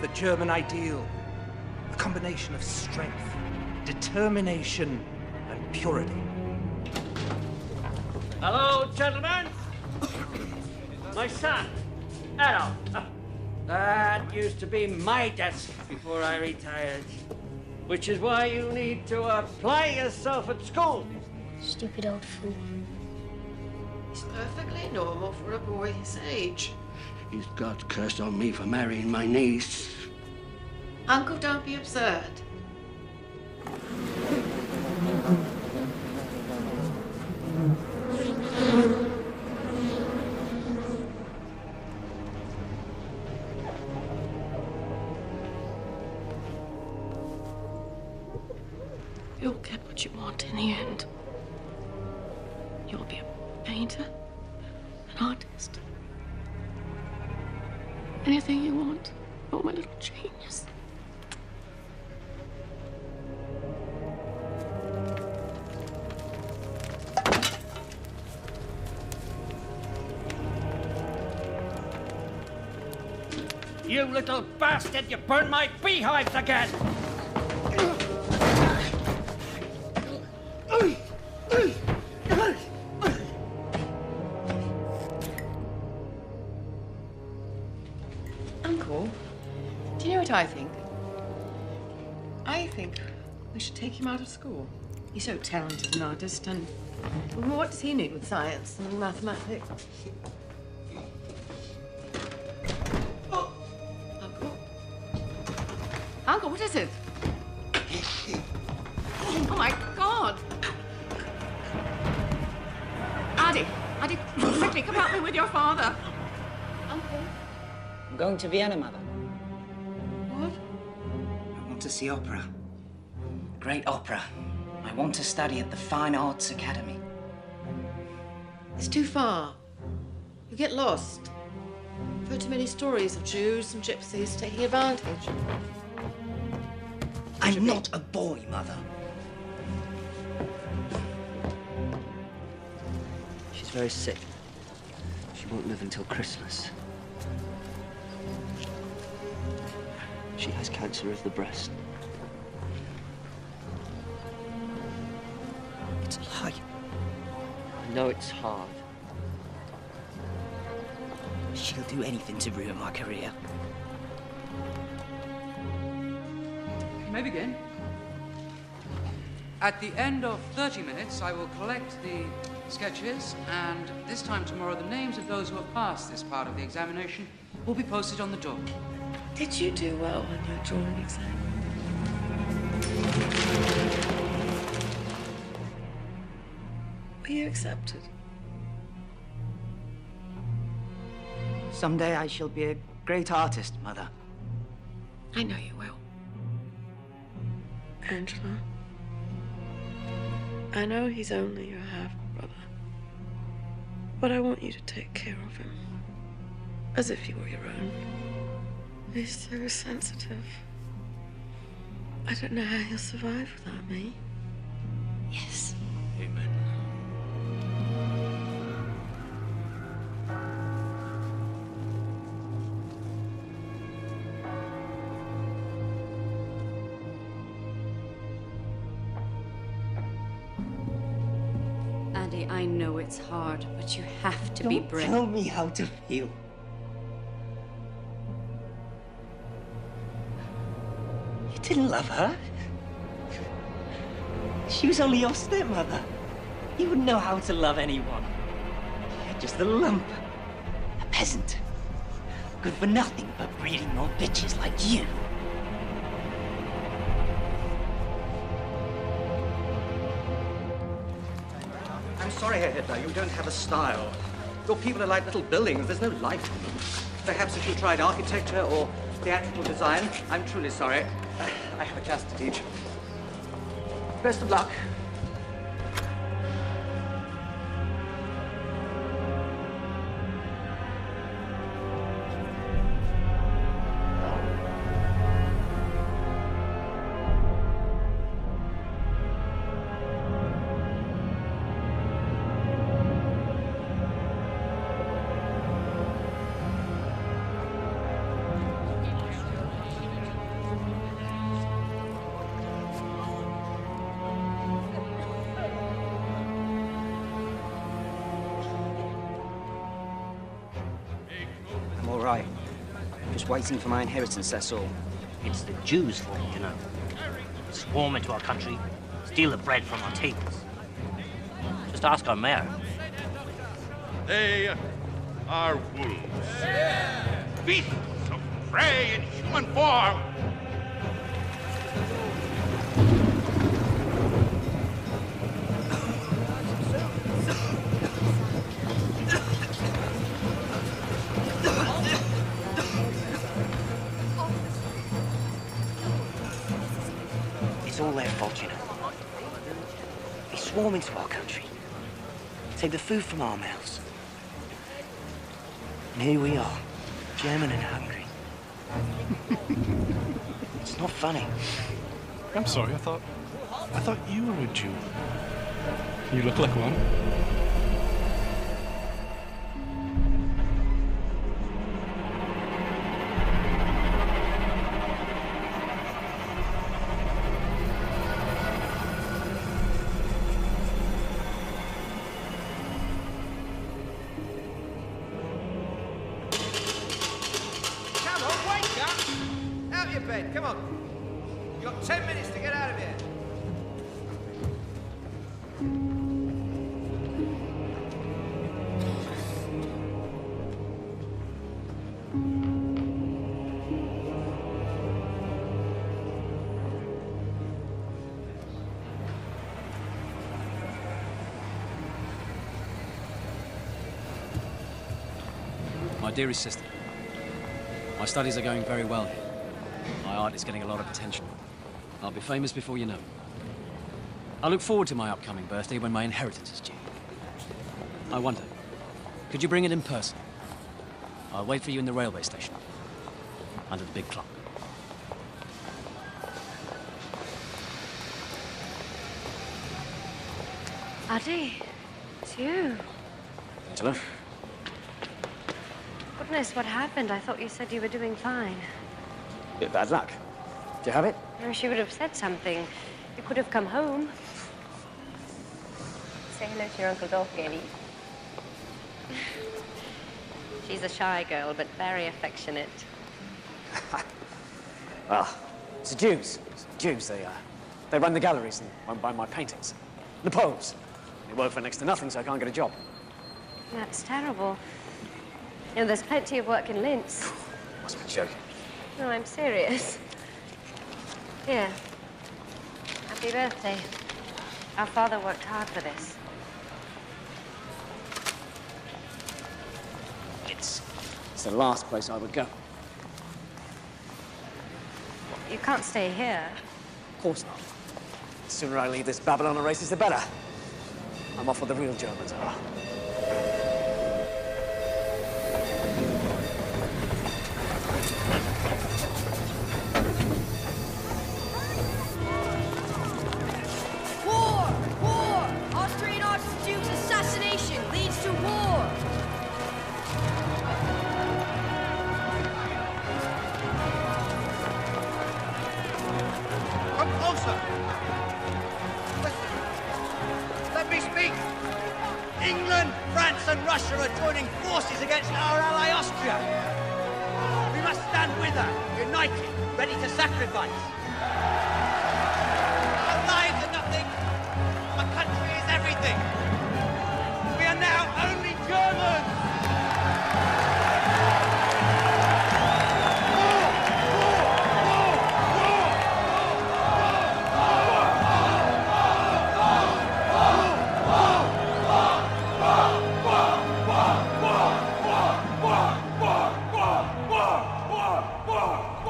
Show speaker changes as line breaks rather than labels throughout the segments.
The German ideal, a combination of strength, determination, and purity.
Hello, gentlemen. My son, Adolf. That used to be my desk before I retired, which is why you need to apply yourself at school.
Stupid old fool.
He's perfectly normal for a boy his age.
He's got cursed on me for marrying my niece.
Uncle, don't be absurd.
You'll get what you want in the end. You'll be a painter, an artist. Anything you want. Oh, my little genius.
You little bastard, you burned my beehives again!
Uncle, do you know what I think? I think we should take him out of school. He's so talented an artist, and what does he need with science and mathematics? Uncle, what is it? Oh, my God! Addy, quickly, come help me with your father. Uncle?
I'm going to Vienna, Mother.
What?
I want to see opera. Great opera. I want to study at the Fine Arts Academy.
It's too far. You get lost. I've heard too many stories of Jews and gypsies taking advantage.
I'm not a boy, Mother.
She's very sick. She won't live until Christmas. She has cancer of the breast.
It's a lie.
I know it's hard.
She'll do anything to ruin my career.
You may begin. At the end of 30 minutes, I will collect the sketches, and this time tomorrow, the names of those who have passed this part of the examination will be posted on the door.
Did you do well on your drawing exam? Were you accepted?
Someday I shall be a great artist, Mother.
I know you will. Angela, I know he's only your half-brother, but I want you to take care of him as if he were your own. He's so sensitive. I don't know how he'll survive without me.
Yes.
Amen.
Andy, I know it's hard, but you have to be brave.
Don't tell me how to feel. You didn't love her. She was only your stepmother. You wouldn't know how to love anyone. You're just a lump. A peasant. Good for nothing but breeding more bitches like you.
I'm sorry, Herr Hitler, you don't have a style. Your people are like little buildings. There's no life in them. Perhaps if you tried architecture or theatrical design. I'm truly sorry. I have a class to teach. Best of luck.
Right. Just waiting for my inheritance, that's all.
It's the Jews for you, you know. Swarm into our country, steal the bread from our tables. Just ask our mayor.
They are wolves. Beasts of prey in human form.
It's all their fault, you know. They swarm into our country, take the food from our mouths. And here we are, German and hungry. It's not funny.
I'm sorry, I thought you were a Jew. You look like one.
Come on. You've got 10 minutes to get out of here.
My dearest sister, my studies are going very well here. My art is getting a lot of attention. I'll be famous before you know. I look forward to my upcoming birthday when my inheritance is due. I wonder, could you bring it in person? I'll wait for you in the railway station, under the big clock.
Addy, it's you.
Angela?
Goodness, what happened? I thought you said you were doing fine.
Bit bad luck. Do you have it?
Or she would have said something. You could have come home. Say hello to your Uncle Dolph, Gailey. She's a shy girl, but very affectionate.
Well, it's the Jews. It's the Jews. They run the galleries and won't buy my paintings. The Poles. They work for next to nothing, so I can't get a job.
That's terrible. You know, there's plenty of work in Linz.
Must be joking.
No, I'm serious. Here. Happy birthday. Our father worked hard for this.
It's the last place I would go.
You can't stay here.
Of course not. The sooner I leave this Babylon of races, the better. I'm off where the real Germans are.
England, France and Russia are joining forces against our ally Austria. We must stand with her, united, ready to sacrifice. Our lives are nothing. Our country is everything. We are now only Germans.
War!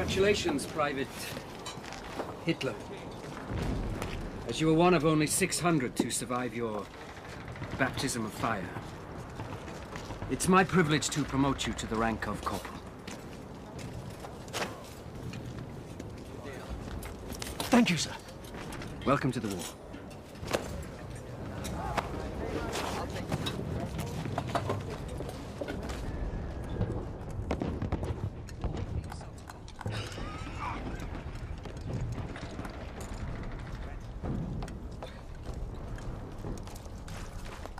Congratulations, Private Hitler. As you were one of only 600 to survive your baptism of fire, it's my privilege to promote you to the rank of corporal.
Thank you, sir.
Welcome to the war.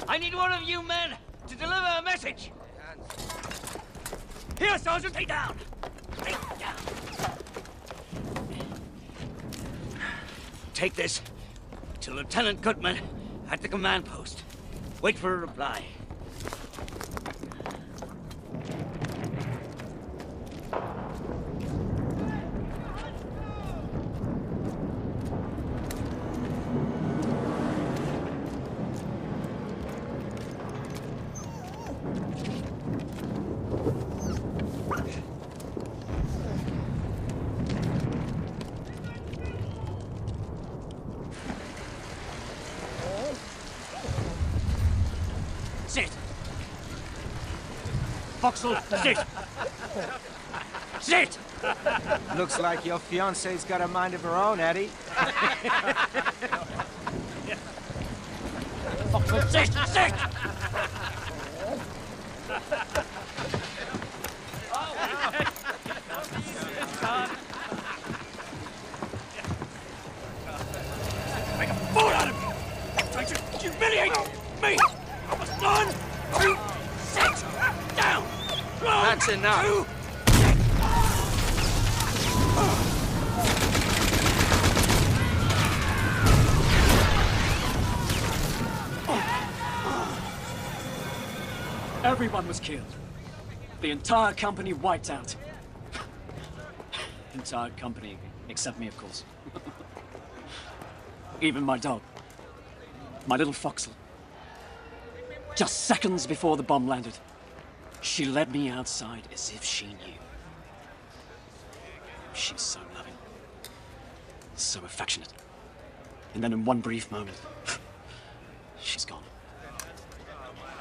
I need one of you men to deliver a message. Here, Sergeant, lay down. Lay down. Take this to Lieutenant Goodman at the command post. Wait for a reply. Sit! Foxhole, sit! Sit!
Looks like your fiancée's got a mind of her own, Eddie.
Foxhole, sit! Sit! Make a fool out of me! Trying to humiliate me! One, two, sit down!
That's enough.
Everyone was killed. The entire company wiped out. Entire company, except me, of course. Even my dog. My little Foxhole. Just seconds before the bomb landed, she led me outside as if she knew. She's so loving, so affectionate. And then in one brief moment, she's gone.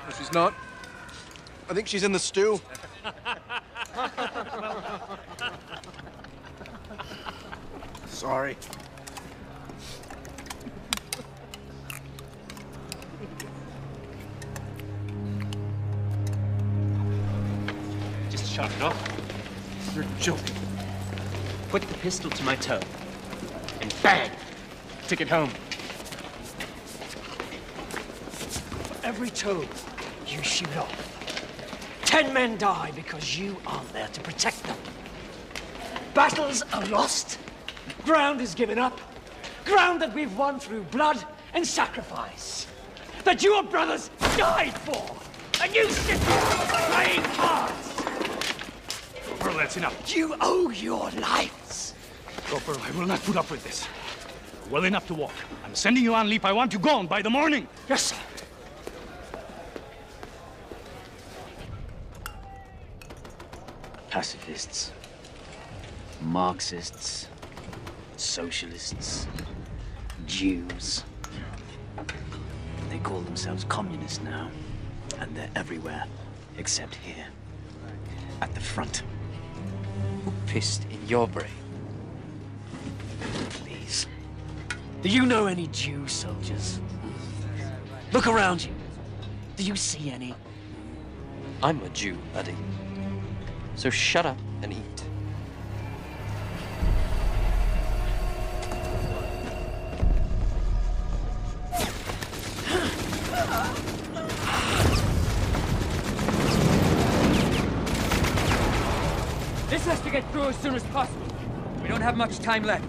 No, she's not. I think she's in the stew. Sorry.
Just shut it off.
You're joking.
Put the pistol to my toe. And bang! Take it home.
For every toe you shoot off, 10 men die because you aren't there to protect them. Battles are lost. Ground is given up. Ground that we've won through blood and sacrifice. That your brothers died for. And you sit here playing cards.
Corporal, that's enough.
You owe your lives.
Corporal, I will not put up with this. Well enough to walk. I'm sending you on leave. I want you gone by the morning.
Yes, sir.
Pacifists, Marxists, socialists, Jews. They call themselves communists now, and they're everywhere, except here, at the front.
Who pissed in your brain?
Please. Do you know any Jew soldiers? Look around you. Do you see any?
I'm a Jew, Eddie. So shut up and eat.
This has to get through as soon as possible. We don't have much time left.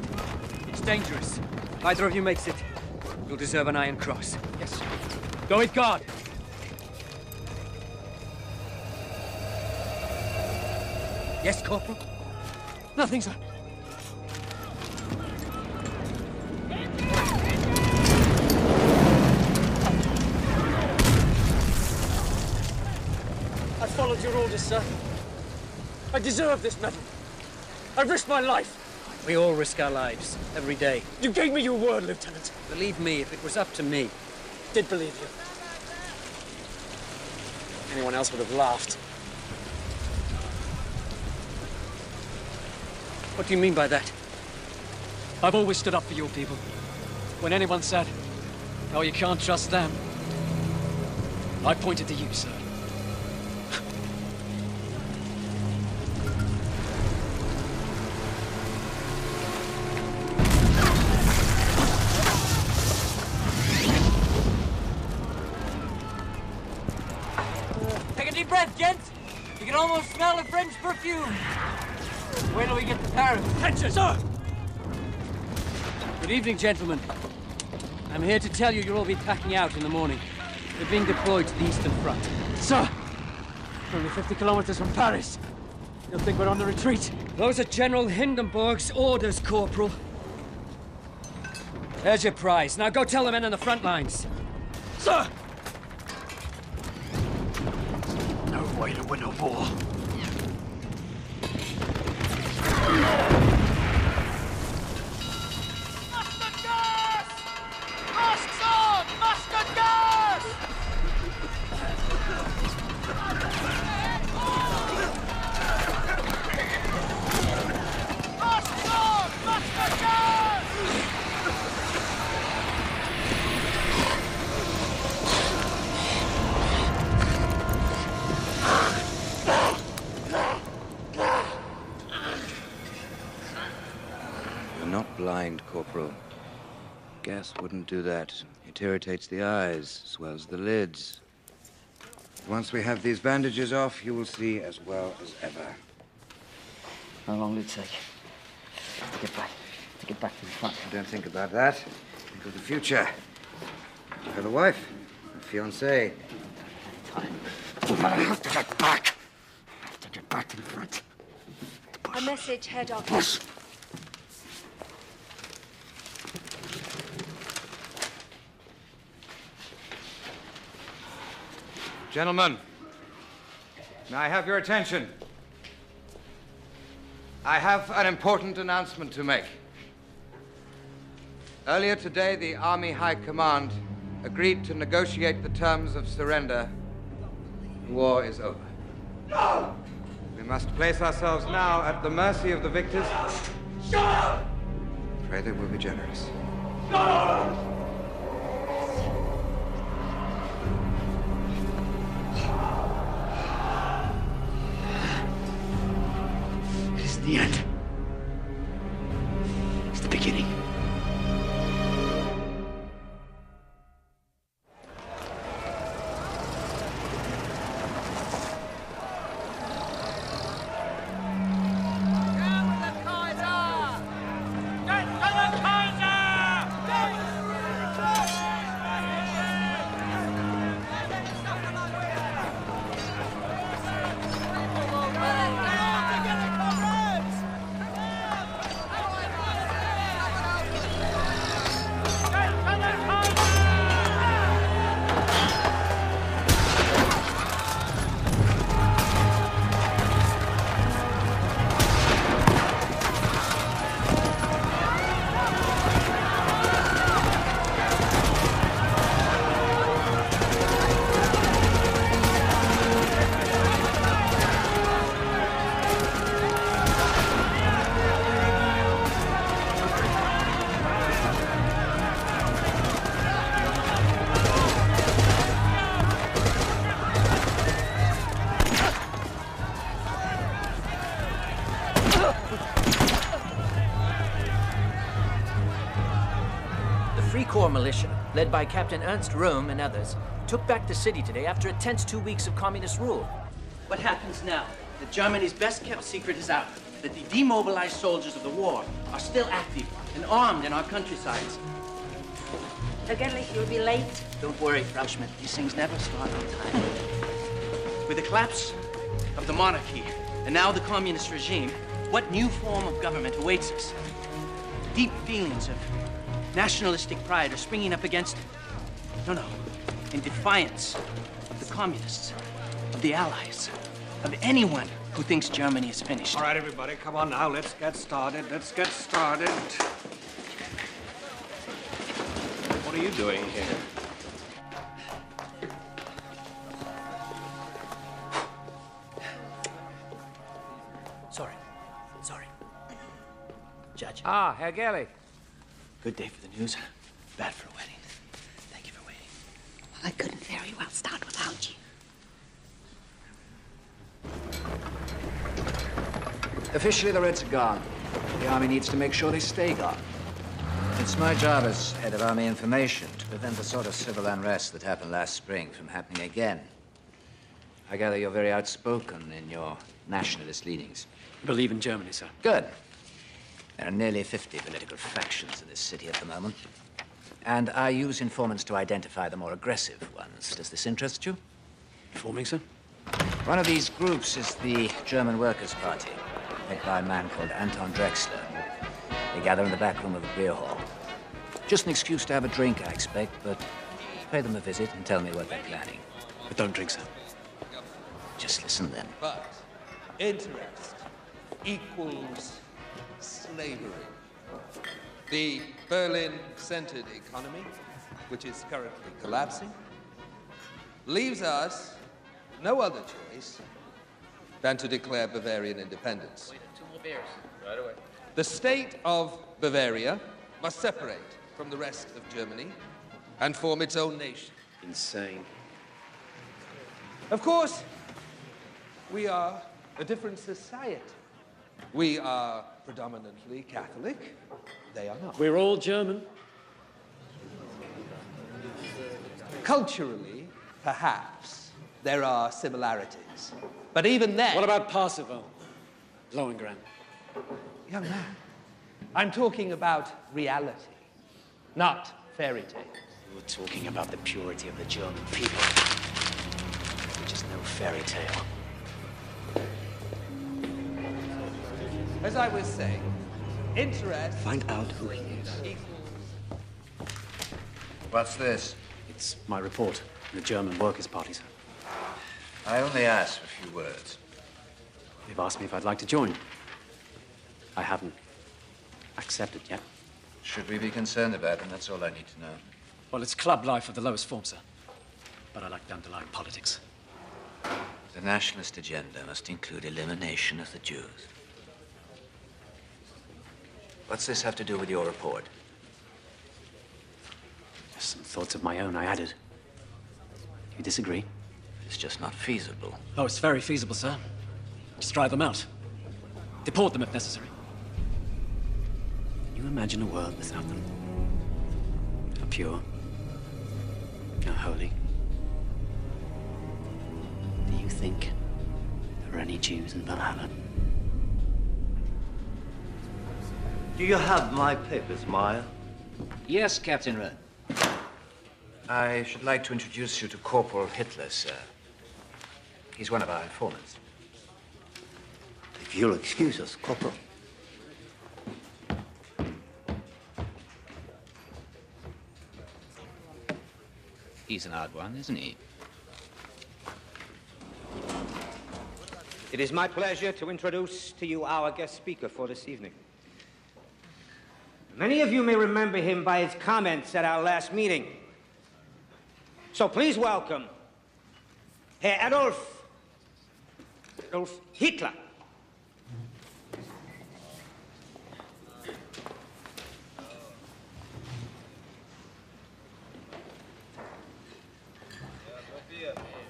It's dangerous. If either of you makes it, you'll deserve an Iron Cross.
Yes, sir.
Go with God. Yes, Corporal?
Nothing, sir. I followed your orders, sir. I deserve this medal. I risked my life.
We all risk our lives, every day.
You gave me your word, Lieutenant.
Believe me, if it was up to me.
Did believe you. Anyone else would have laughed.
What do you mean by that?
I've always stood up for your people. When anyone said, "Oh, you can't trust them," I pointed to you, sir.
Take a deep breath, gents. You can almost smell the French perfume. Wait till we get to Paris.
Attention, sir!
Good evening, gentlemen. I'm here to tell you you'll all be packing out in the morning. We're being deployed to the Eastern Front.
Sir! We're only 50 kilometers from Paris. You'll think we're on the retreat.
Those are General Hindenburg's orders, Corporal. There's your prize. Now go tell the men on the front lines.
Sir! No way to win a war.
You're not blind, Corporal. Gas wouldn't do that. It irritates the eyes, swells the lids. Once we have these bandages off, you will see as well as ever.
How long will it take to get back to the front?
Don't think about that. Think of the future. You have a wife, a fiancée.
I have to get back. I have to get back to the front.
A message, Head Office.
Gentlemen, may I have your attention? I have an important announcement to make. Earlier today, the Army High Command agreed to negotiate the terms of surrender. The war is over. No! We must place ourselves now at the mercy of the victors. Shut up! Pray they will be generous.
No!
It's the end. It's the beginning.
Corps militia, led by Captain Ernst Röhm and others, took back the city today after a tense 2 weeks of communist rule.
What happens now? That Germany's best-kept secret is out. That the demobilized soldiers of the war are still active and armed in our countrysides.
Again, you'll be late.
Don't worry, Frau Schmidt. These things never start on time. With the collapse of the monarchy and now the communist regime, what new form of government awaits us? Deep feelings of nationalistic pride are springing up against it. No. In defiance of the communists, of the Allies, of anyone who thinks Germany is finished.
All right, everybody, come on now. Let's get started. Let's get started. What are you doing here?
Sorry. Judge.
Ah, Herr Gerlich.
Good day for the news. Bad for a wedding. Thank you for waiting.
Well, I couldn't very well start without you.
Officially, the Reds are gone. The Army needs to make sure they stay gone. It's my job as head of Army information to prevent the sort of civil unrest that happened last spring from happening again. I gather you're very outspoken in your nationalist leanings.
I believe in Germany, sir.
Good. There are nearly 50 political factions in this city at the moment. And I use informants to identify the more aggressive ones. Does this interest you?
Informing, sir?
One of these groups is the German Workers' Party, led by a man called Anton Drexler. They gather in the back room of the beer hall. Just an excuse to have a drink, I expect, but pay them a visit and tell me what they're planning.
But don't drink, sir.
Just listen then.
But interest equals slavery. The Berlin-centered economy, which is currently collapsing, leaves us no other choice than to declare Bavarian independence.
Two more beers. Right away.
The state of Bavaria must separate from the rest of Germany and form its own nation.
Insane.
Of course, we are a different society. We are predominantly Catholic. They are not.
We're all German.
Culturally, perhaps, there are similarities. But even then...
What about Parsifal? Lohengrin?
Young man, I'm talking about reality, not fairy tales.
You're talking about the purity of the German people, which is no fairy tale.
As I was saying, interest...
Find out who he is.
What's this?
It's my report from the German Workers' Party, sir.
I only asked for a few words.
They've asked me if I'd like to join. I haven't accepted yet.
Should we be concerned about them? That's all I need to know.
Well, it's club life of the lowest form, sir. But I like the underlying politics.
The nationalist agenda must include elimination of the Jews. What's this have to do with your report?
Just some thoughts of my own I added. You disagree?
It's just not feasible.
Oh, it's very feasible, sir. Just drive them out. Deport them if necessary. Can you imagine a world without them? How pure, how holy. Do you think there are any Jews in Valhalla?
Do you have my papers, Meyer?
Yes, Captain Rudd. I should like to introduce you to Corporal Hitler, sir. He's one of our informants.
If you'll excuse us, Corporal.
He's an odd one, isn't he?
It is my pleasure to introduce to you our guest speaker for this evening. Many of you may remember him by his comments at our last meeting. So please welcome Herr Adolf Hitler.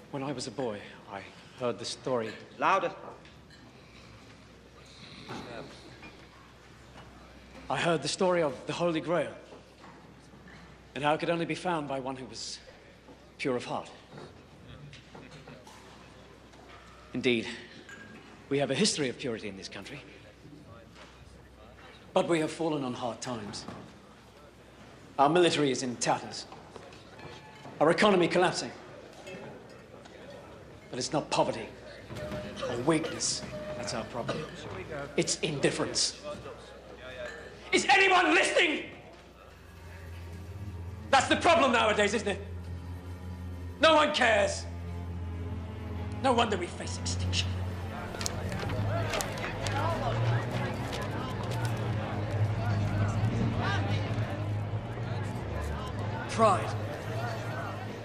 When I was a boy, I heard the story.
Louder.
I heard the story of the Holy Grail, and how it could only be found by one who was pure of heart. Indeed, we have a history of purity in this country, but we have fallen on hard times. Our military is in tatters, our economy collapsing. But it's not poverty or weakness that's our problem. It's indifference. Is anyone listening? That's the problem nowadays, isn't it? No one cares. No wonder we face extinction. pride.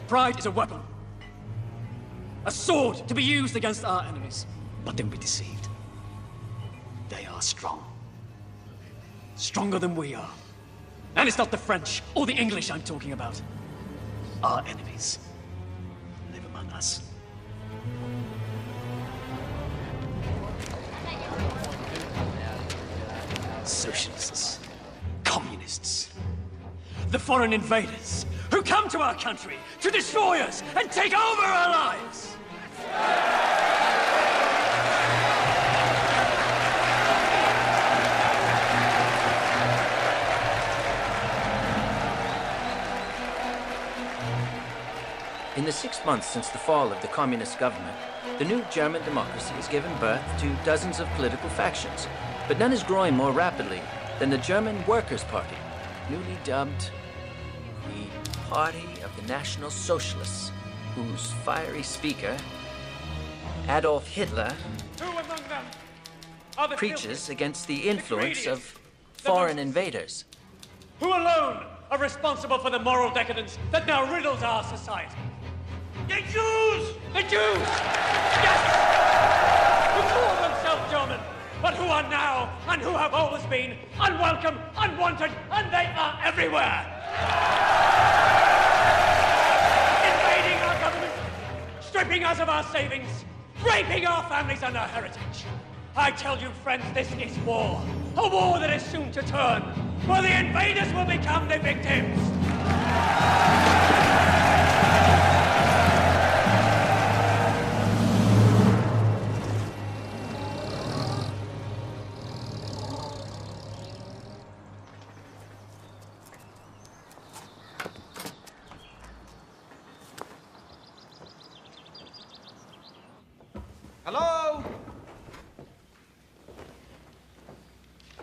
Pride is a weapon. A sword to be used against our enemies. But don't be deceived. They are strong. Stronger than we are. And it's not the French or the English I'm talking about. Our enemies live among us. Socialists, communists, the foreign invaders who come to our country to destroy us and take over our lives.
In the 6 months since the fall of the communist government, the new German democracy has given birth to dozens of political factions, but none is growing more rapidly than the German Workers' Party, newly dubbed the Party of the National Socialists, whose fiery speaker, Adolf Hitler, preaches against the influence of foreign invaders.
Who alone are responsible for the moral decadence that now riddles our society? The Jews! The Jews! Yes! Who call themselves German, but who are now, and who have always been, unwelcome, unwanted, and they are everywhere! Invading our government, stripping us of our savings, raping our families and our heritage. I tell you, friends, this is war. A war that is soon to turn, where the invaders will become the victims.
Hello?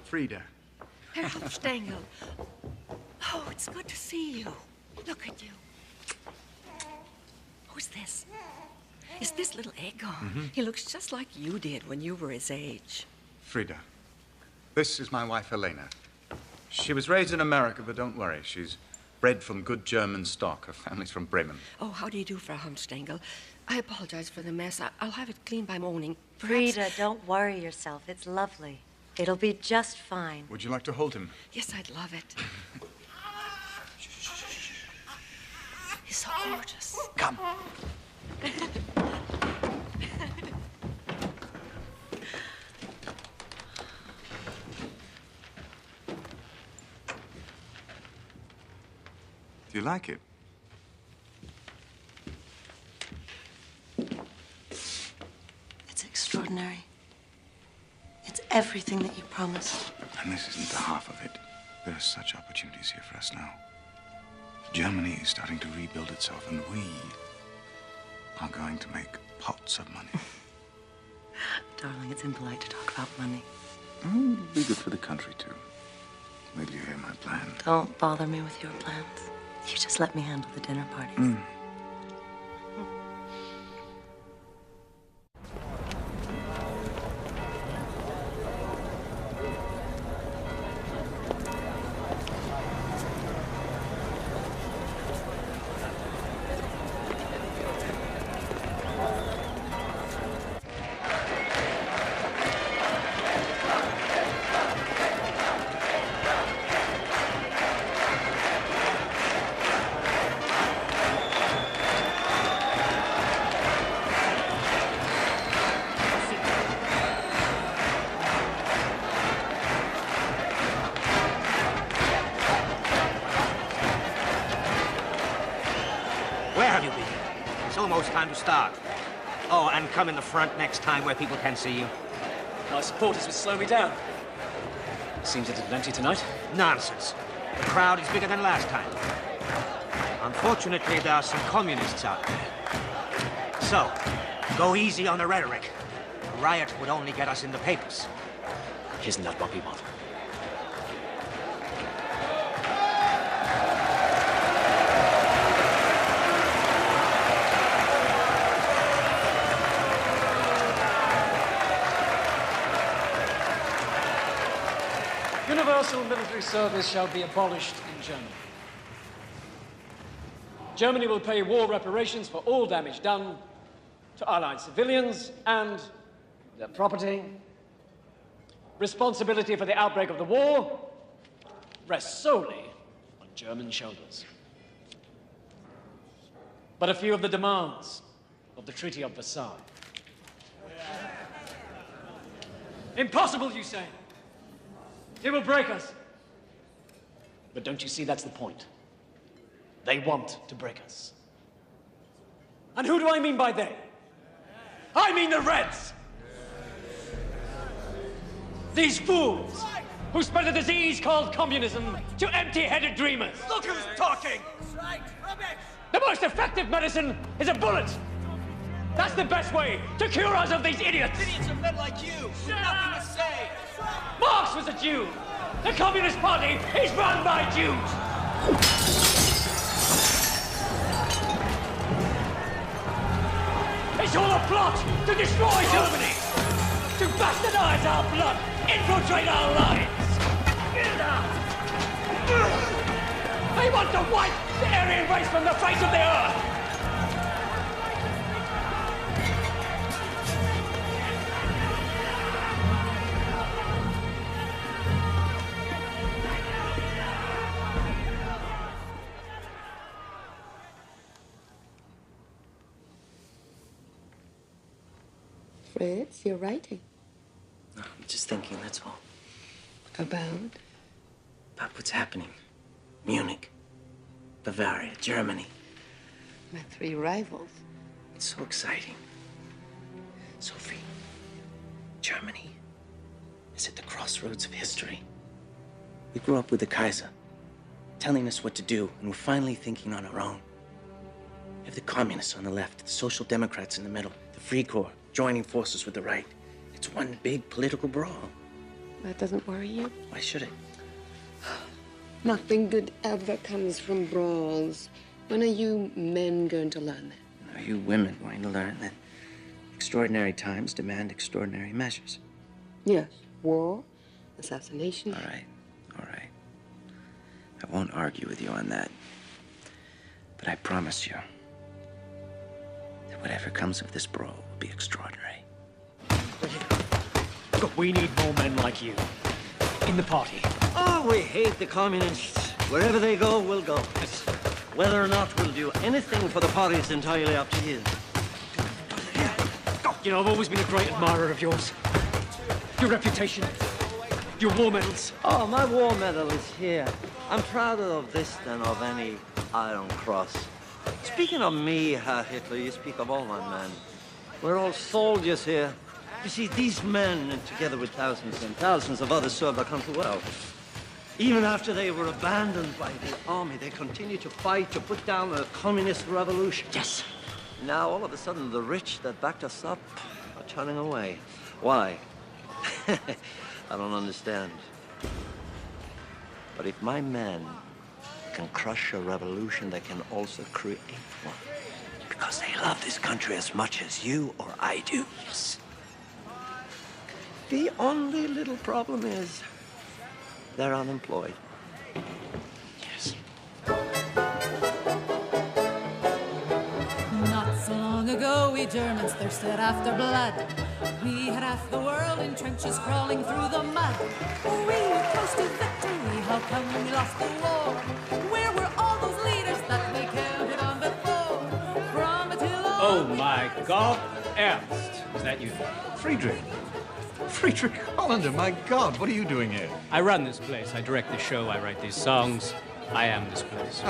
Frida.
Herr Hofstengel. Oh, it's good to see you. Look at you. Who's this? Is this little Egon? He looks just like you did when you were his age.
Frida. This is my wife, Elena. She was raised in America, but don't worry. She's bred from good German stock. Her family's from Bremen.
Oh, how do you do, Frau Hofstengel? I apologize for the mess. I'll have it cleaned by morning.
Frida, don't worry yourself. It's lovely. It'll be just fine.
Would you like to hold him?
Yes, I'd love it. He's so gorgeous.
Come. Do you like it?
It's extraordinary. It's everything that you promised.
And this isn't the half of it. There are such opportunities here for us now. Germany is starting to rebuild itself, and we are going to make pots of money.
Darling, it's impolite to talk about money.
It'll be good for the country, too. Wait till you hear my plan.
Don't bother me with your plans. You just let me handle the dinner parties.
Where have you been? It's almost time to start. Oh, and come in the front next time where people can see you.
My supporters would slow me down. Seems it is empty tonight.
Nonsense. The crowd is bigger than last time. Unfortunately, there are some communists out there. So, go easy on the rhetoric. A riot would only get us in the papers.
Isn't that what we want?
Universal military service shall be abolished in Germany. Germany will pay war reparations for all damage done to Allied civilians and their property. Responsibility for the outbreak of the war rests solely on German shoulders. But a few of the demands of the Treaty of Versailles. Impossible, you say? It will break us. But don't you see that's the point? They want to break us. And who do I mean by they? I mean the Reds! These fools who spread a disease called communism to empty-headed dreamers. Look who's talking! Right, rubbish! The most effective medicine is a bullet! That's the best way to cure us of these idiots!
Idiots are men like you! Nothing to say!
Marx was a Jew! The Communist Party is run by Jews! It's all a plot to destroy Germany! To bastardize our blood! Infiltrate our lives! They want to wipe the Aryan race from the face of the earth!
Fritz, you're writing.
No, I'm just thinking, that's all.
About
what's happening. Munich, Bavaria, Germany.
my 3 rivals.
It's so exciting. Sophie, Germany is at the crossroads of history. We grew up with the Kaiser, telling us what to do, and we're finally thinking on our own. We have the communists on the left, the social democrats in the middle, the Free Corps joining forces with the right. It's one big political brawl.
That doesn't worry you?
Why should it?
Nothing good ever comes from brawls. When are you men going to learn that?
Are you women going to learn that extraordinary times demand extraordinary measures?
Yes. War, assassination.
All right. I won't argue with you on that. But I promise you that whatever comes of this brawl will be extraordinary.
Look, we need more men like you in the party.
Oh, we hate the communists. Wherever they go, we'll go. Whether or not we'll do anything for the party is entirely up to you.
You know, I've always been a great admirer of yours. Your reputation, your war medals.
Oh, my war medal is here. I'm prouder of this than of any Iron Cross. Speaking of me, Herr Hitler, you speak of all my men. We're all soldiers here. You see, these men, together with thousands and thousands of others, served our country well. Even after they were abandoned by the army, they continued to fight to put down a communist revolution.
Yes.
Now, all of a sudden, the rich that backed us up are turning away. Why? I don't understand. But if my men can crush a revolution, they can also create one. Because they love this country as much as you or I do. Yes. The only little problem is they're unemployed.
Yes.
Not so long ago, we Germans thirsted after blood. We had half the world in trenches crawling through the mud. We were close to victory. How come we lost the war? Where were all those leaders that we counted on before? From Attila.
Oh my God, Ernst, is that you?
Friedrich Hollander, my God, what are you doing here?
I run this place. I direct the show. I write these songs. I am this place.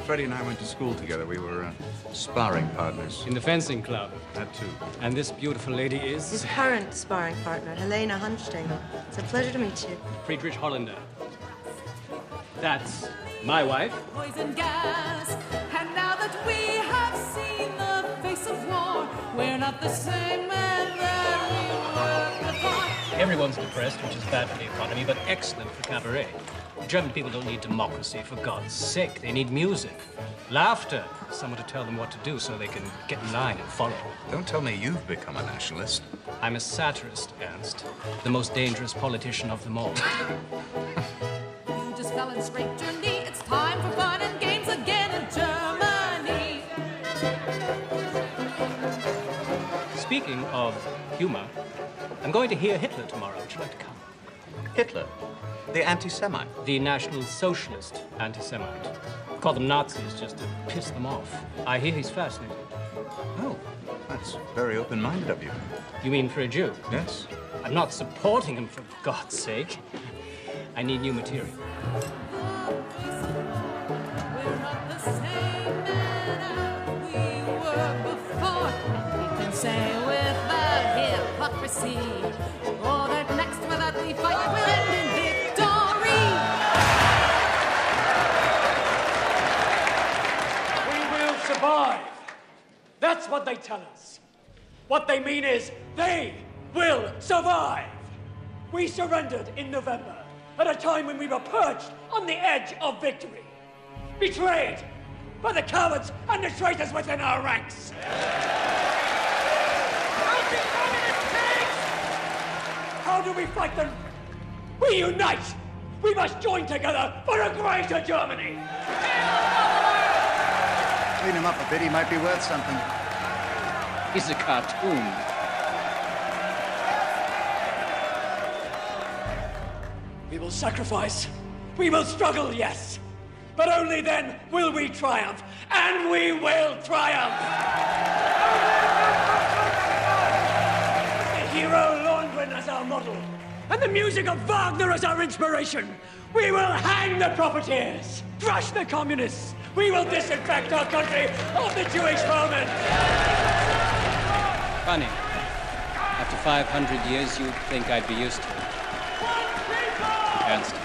Freddie and I went to school together. We were sparring partners.
In the fencing club.
That too.
And this beautiful lady is?
His current sparring partner, Helena Hunstengel. It's a pleasure to meet you.
Friedrich Hollander. That's my wife.
Poison gas. And now that we have seen the face of war, we're not the same men that we were before.
Everyone's depressed, which is bad for the economy, but excellent for cabaret. German people don't need democracy, for God's sake. They need music, laughter, someone to tell them what to do so they can get in line and follow.
Don't tell me you've become a nationalist.
I'm a satirist, Ernst. The most dangerous politician of them all.
You just fell and scraped your knee. It's time for fun and games again in Germany.
speaking of humor, I'm going to hear Hitler tomorrow. Would you like to come?
Hitler? The anti-Semite?
The National Socialist anti-Semite. Call them Nazis just to piss them off. I hear he's fascinating.
Oh, that's very open-minded of you.
You mean for a Jew?
Yes.
I'm not supporting him, for God's sake. I need new material.
Say without hypocrisy, or that next without we fight will end in victory.
We will survive. That's what they tell us. What they mean is they will survive. We surrendered in November at a time when we were perched on the edge of victory, betrayed by the cowards and the traitors within our ranks. How do we fight them? We unite! We must join together for a greater Germany!
Clean him up a bit, he might be worth something.
He's a cartoon.
We will sacrifice. We will struggle, yes. But only then will we triumph. And we will triumph! The hero Lohengrin as our model, and the music of Wagner as our inspiration. We will hang the profiteers, crush the communists. We will disinfect our country of the Jewish vermin.
Funny. After 500 years, you'd think I'd be used to it. Ernst.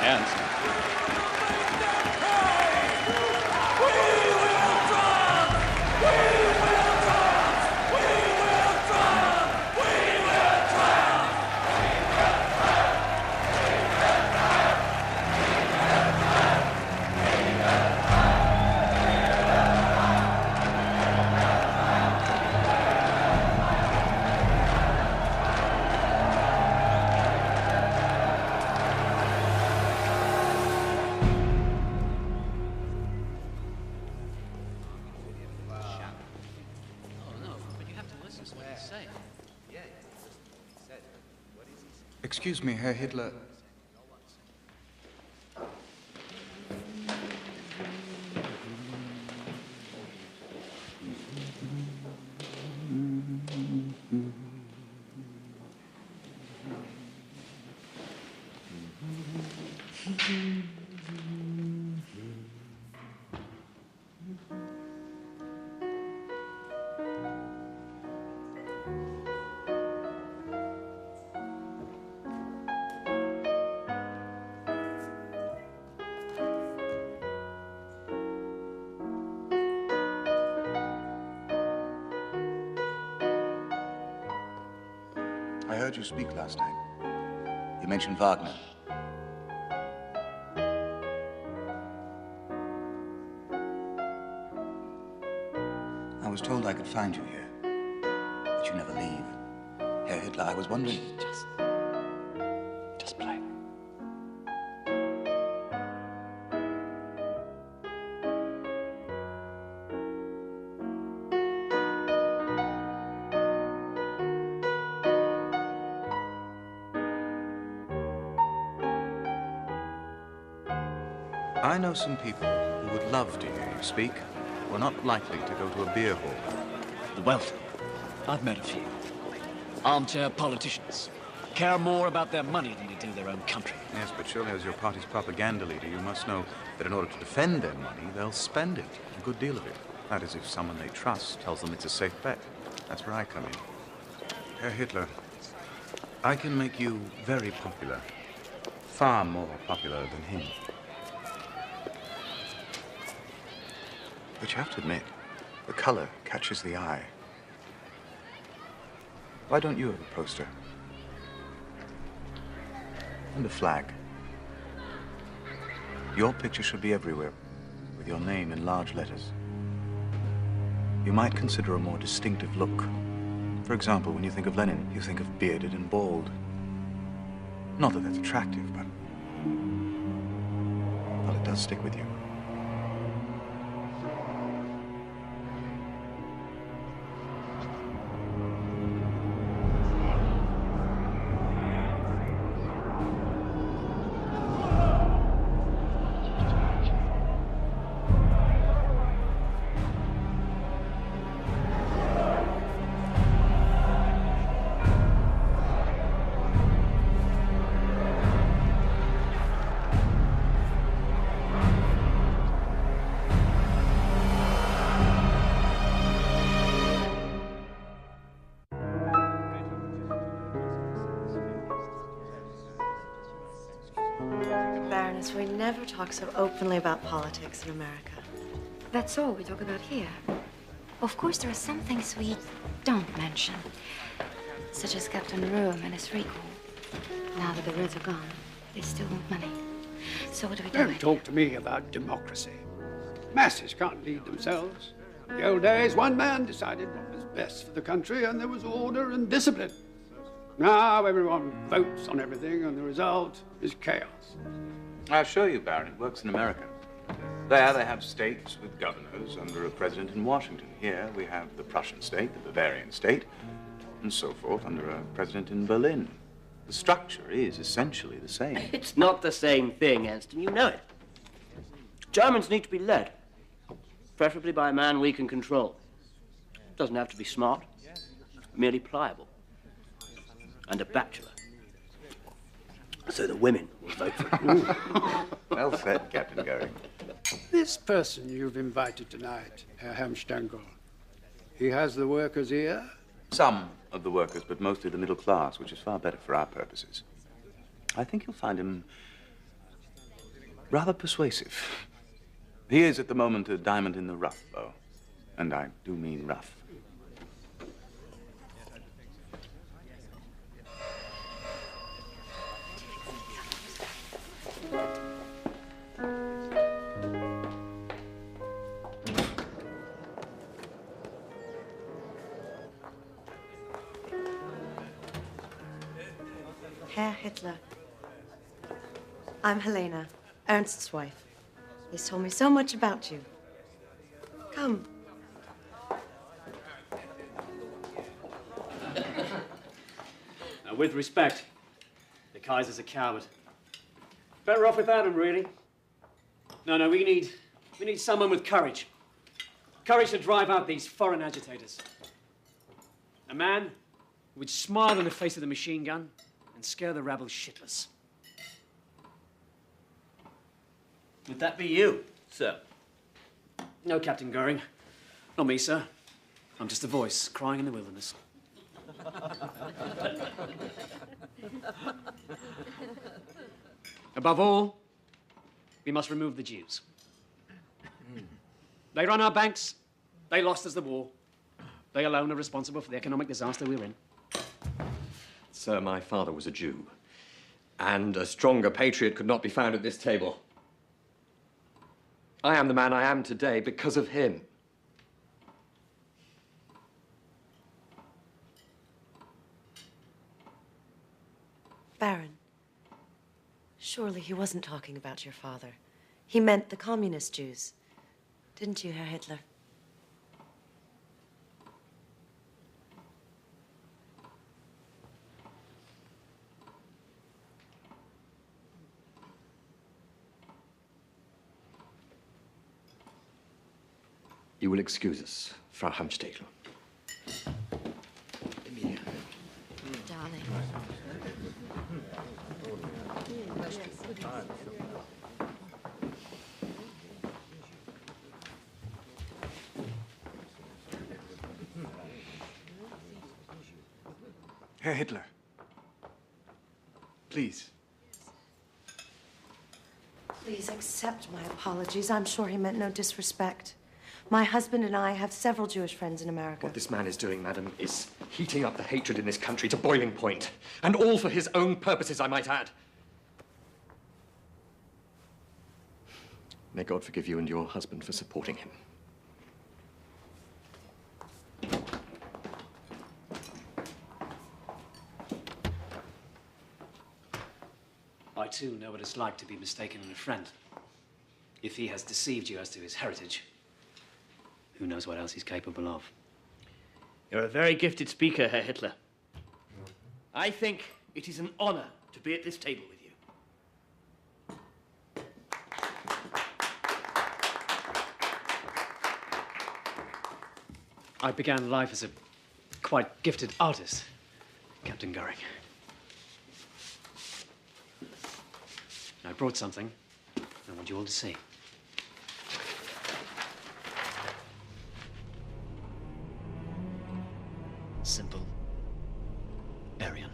Ernst.
Excuse me, Herr Hitler. I heard you speak last night. You mentioned Wagner. I was told I could find you here, that you never leave. Herr Hitler, I was wondering... Just play.
I know some people who would love to hear you speak, who are not likely to go to a beer hall.
The wealthy. I've met a few. Armchair politicians. Care more about their money than they do their own country.
Yes, but surely as your party's propaganda leader, you must know that in order to defend their money, they'll spend it, a good deal of it. That is, if someone they trust tells them it's a safe bet. That's where I come in.
Herr Hitler, I can make you very popular. Far more popular than him. But you have to admit, the color catches the eye. Why don't you have a poster? And a flag. Your picture should be everywhere, with your name in large letters. You might consider a more distinctive look. For example, when you think of Lenin, you think of bearded and bald. Not that that's attractive, but... well, it does stick with you.
Ernest, we never talk so openly about politics in America.
That's all we talk about here. Of course, there are some things we don't mention, such as Captain Rome and his recall. Now that the Reds are gone, they still want money. So what do we do?
Don't talk to me about democracy. Masses can't lead themselves. In the old days, one man decided what was best for the country, and there was order and discipline. Now everyone votes on everything, and the result is chaos.
I assure you, Baron, it works in America. There they have states with governors under a president in Washington. Here we have the Prussian state, the Bavarian state, and so forth under a president in Berlin. The structure is essentially the same.
It's not the same thing, Anston. You know it. Germans need to be led, preferably by a man we can control. Doesn't have to be smart, merely pliable. And a bachelor. So the women will vote for him.
Well said, Captain Goering.
This person you've invited tonight, Herr Helmstengel, he has the workers' ear?
Some of the workers, but mostly the middle class, which is far better for our purposes. I think you'll find him rather persuasive. He is, at the moment, a diamond in the rough, though. And I do mean rough.
Herr Hitler. I'm Helena, Ernst's wife. He's told me so much about you. Come.
Now, with respect, the Kaiser's a coward. Better off without him, really. No, we need someone with courage. Courage to drive out these foreign agitators. A man who would smile in the face of the machine gun and scare the rabble shitless. Would that be you, sir? No, Captain Goering. Not me, sir. I'm just a voice crying in the wilderness. Above all, we must remove the Jews. They run our banks. They lost us the war. They alone are responsible for the economic disaster we're in.
Sir, my father was a Jew, and a stronger patriot could not be found at this table. I am the man I am today because of him.
Baron, surely he wasn't talking about your father. He meant the communist Jews. Didn't you, Herr Hitler?
You will excuse us, Frau Helmstengel.
Darling.
Herr Hitler, please.
Please accept my apologies. I'm sure he meant no disrespect. My husband and I have several Jewish friends in America.
What this man is doing, madam, is heating up the hatred in this country to boiling point. And all for his own purposes, I might add. May God forgive you and your husband for supporting him.
I, too, know what it's like to be mistaken in a friend. If he has deceived you as to his heritage, who knows what else he's capable of?
You're a very gifted speaker, Herr Hitler. I think it is an honor to be at this table with you.
I began life as a quite gifted artist, Captain Goering. I brought something I want you all to see. Simple. Aryan.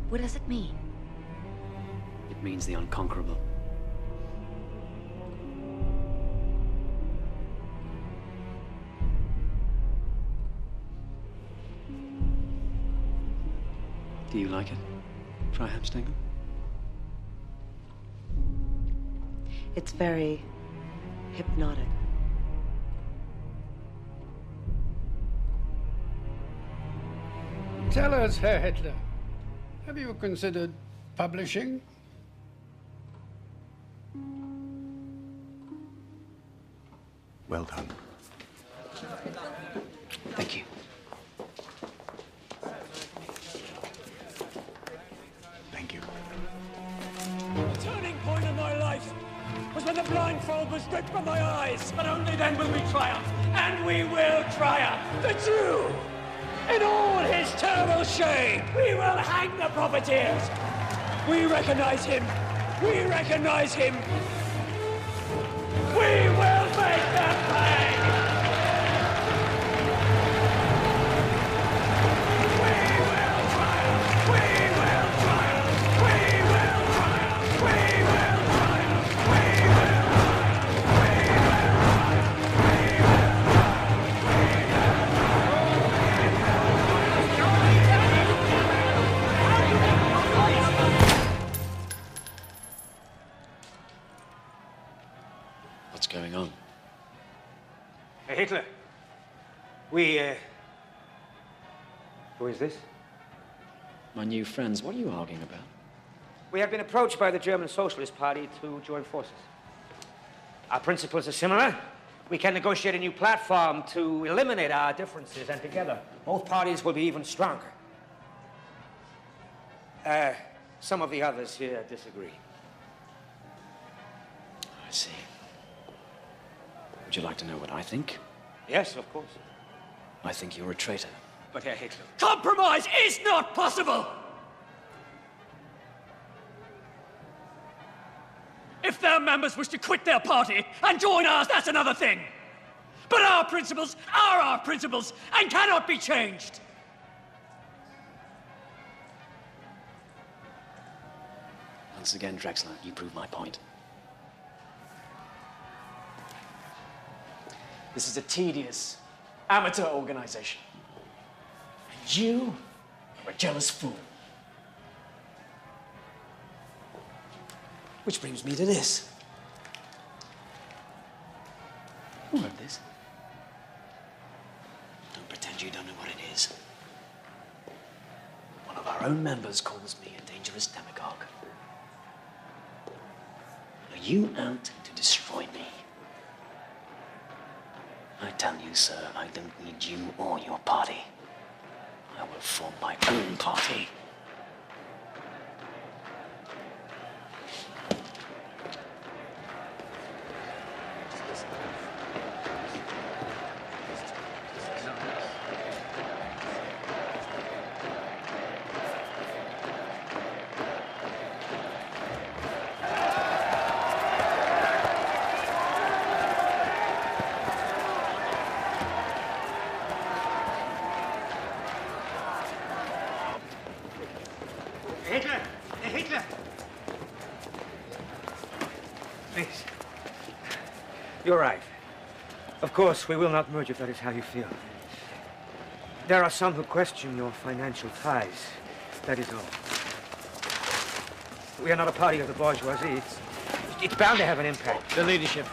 What does it mean?
It means the unconquerable. Do you like it, Freiheim-Stengel?
It's very hypnotic.
Tell us, Herr Hitler, have you considered publishing?
Well done.
Thank you.
Thank you.
The turning point of my life was when the blindfold was ripped from my eyes. But only then will we triumph, and we will triumph. The Jew, in all his terrible shame, we will hang the profiteers. We recognize him. We recognize him. We will make them pay.
What's going on?
Hey, Hitler. We, Who is this?
My new friends, what are you arguing about?
We have been approached by the German Socialist Party to join forces. Our principles are similar. We can negotiate a new platform to eliminate our differences, and together, both parties will be even stronger. Some of the others here disagree.
I see. Would you like to know what I think?
Yes, of course.
I think you're a traitor.
But Herr Hitler...
Compromise is not possible! If their members wish to quit their party and join ours, that's another thing. But our principles are our principles and cannot be changed.
Once again, Drexler, you prove my point. This is a tedious, amateur organization. And you are a jealous fool. Which brings me to this. Who wrote this? Don't pretend you don't know what it is. One of our own members calls me a dangerous demagogue. Are you out to destroy me? I tell you, sir, I don't need you or your party. I will form my own party.
Hitler! Hey, Hitler! Please. You're right. Of course, we will not merge if that is how you feel. There are some who question your financial ties. That is all. We are not a party of the bourgeoisie. It's bound to have an impact.
The leadership.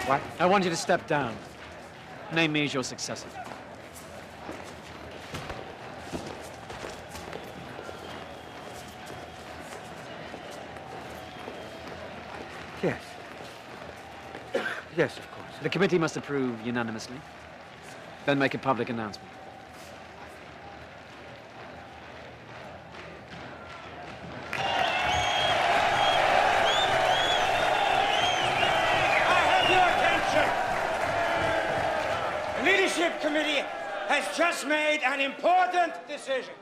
What?
I want you to step down. Name me as your successor.
Yes. Yes, of course.
The committee must approve unanimously, then make a public announcement.
The leadership committee has just made an important decision.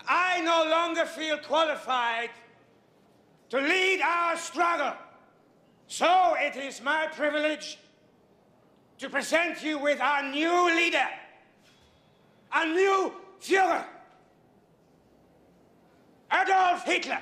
I no longer feel qualified to lead our struggle. So it is my privilege to present you with our new leader, a new Führer. Adolf Hitler.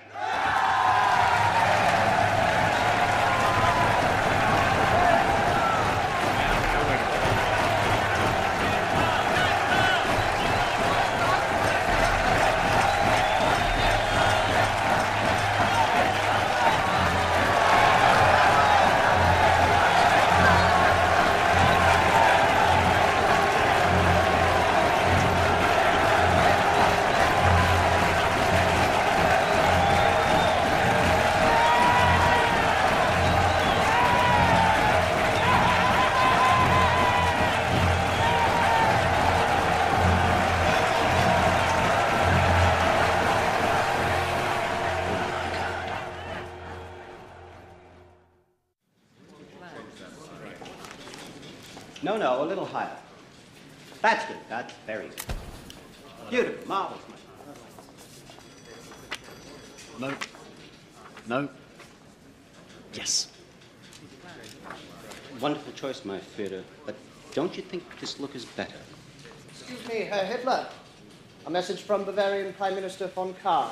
No, a little higher. That's good. That's very good. Beautiful. Marvelous.
No. No. Yes.
Wonderful choice, my Führer. But don't you think this look is better?
Excuse me, Herr Hitler. A message from Bavarian Prime Minister von Kahr.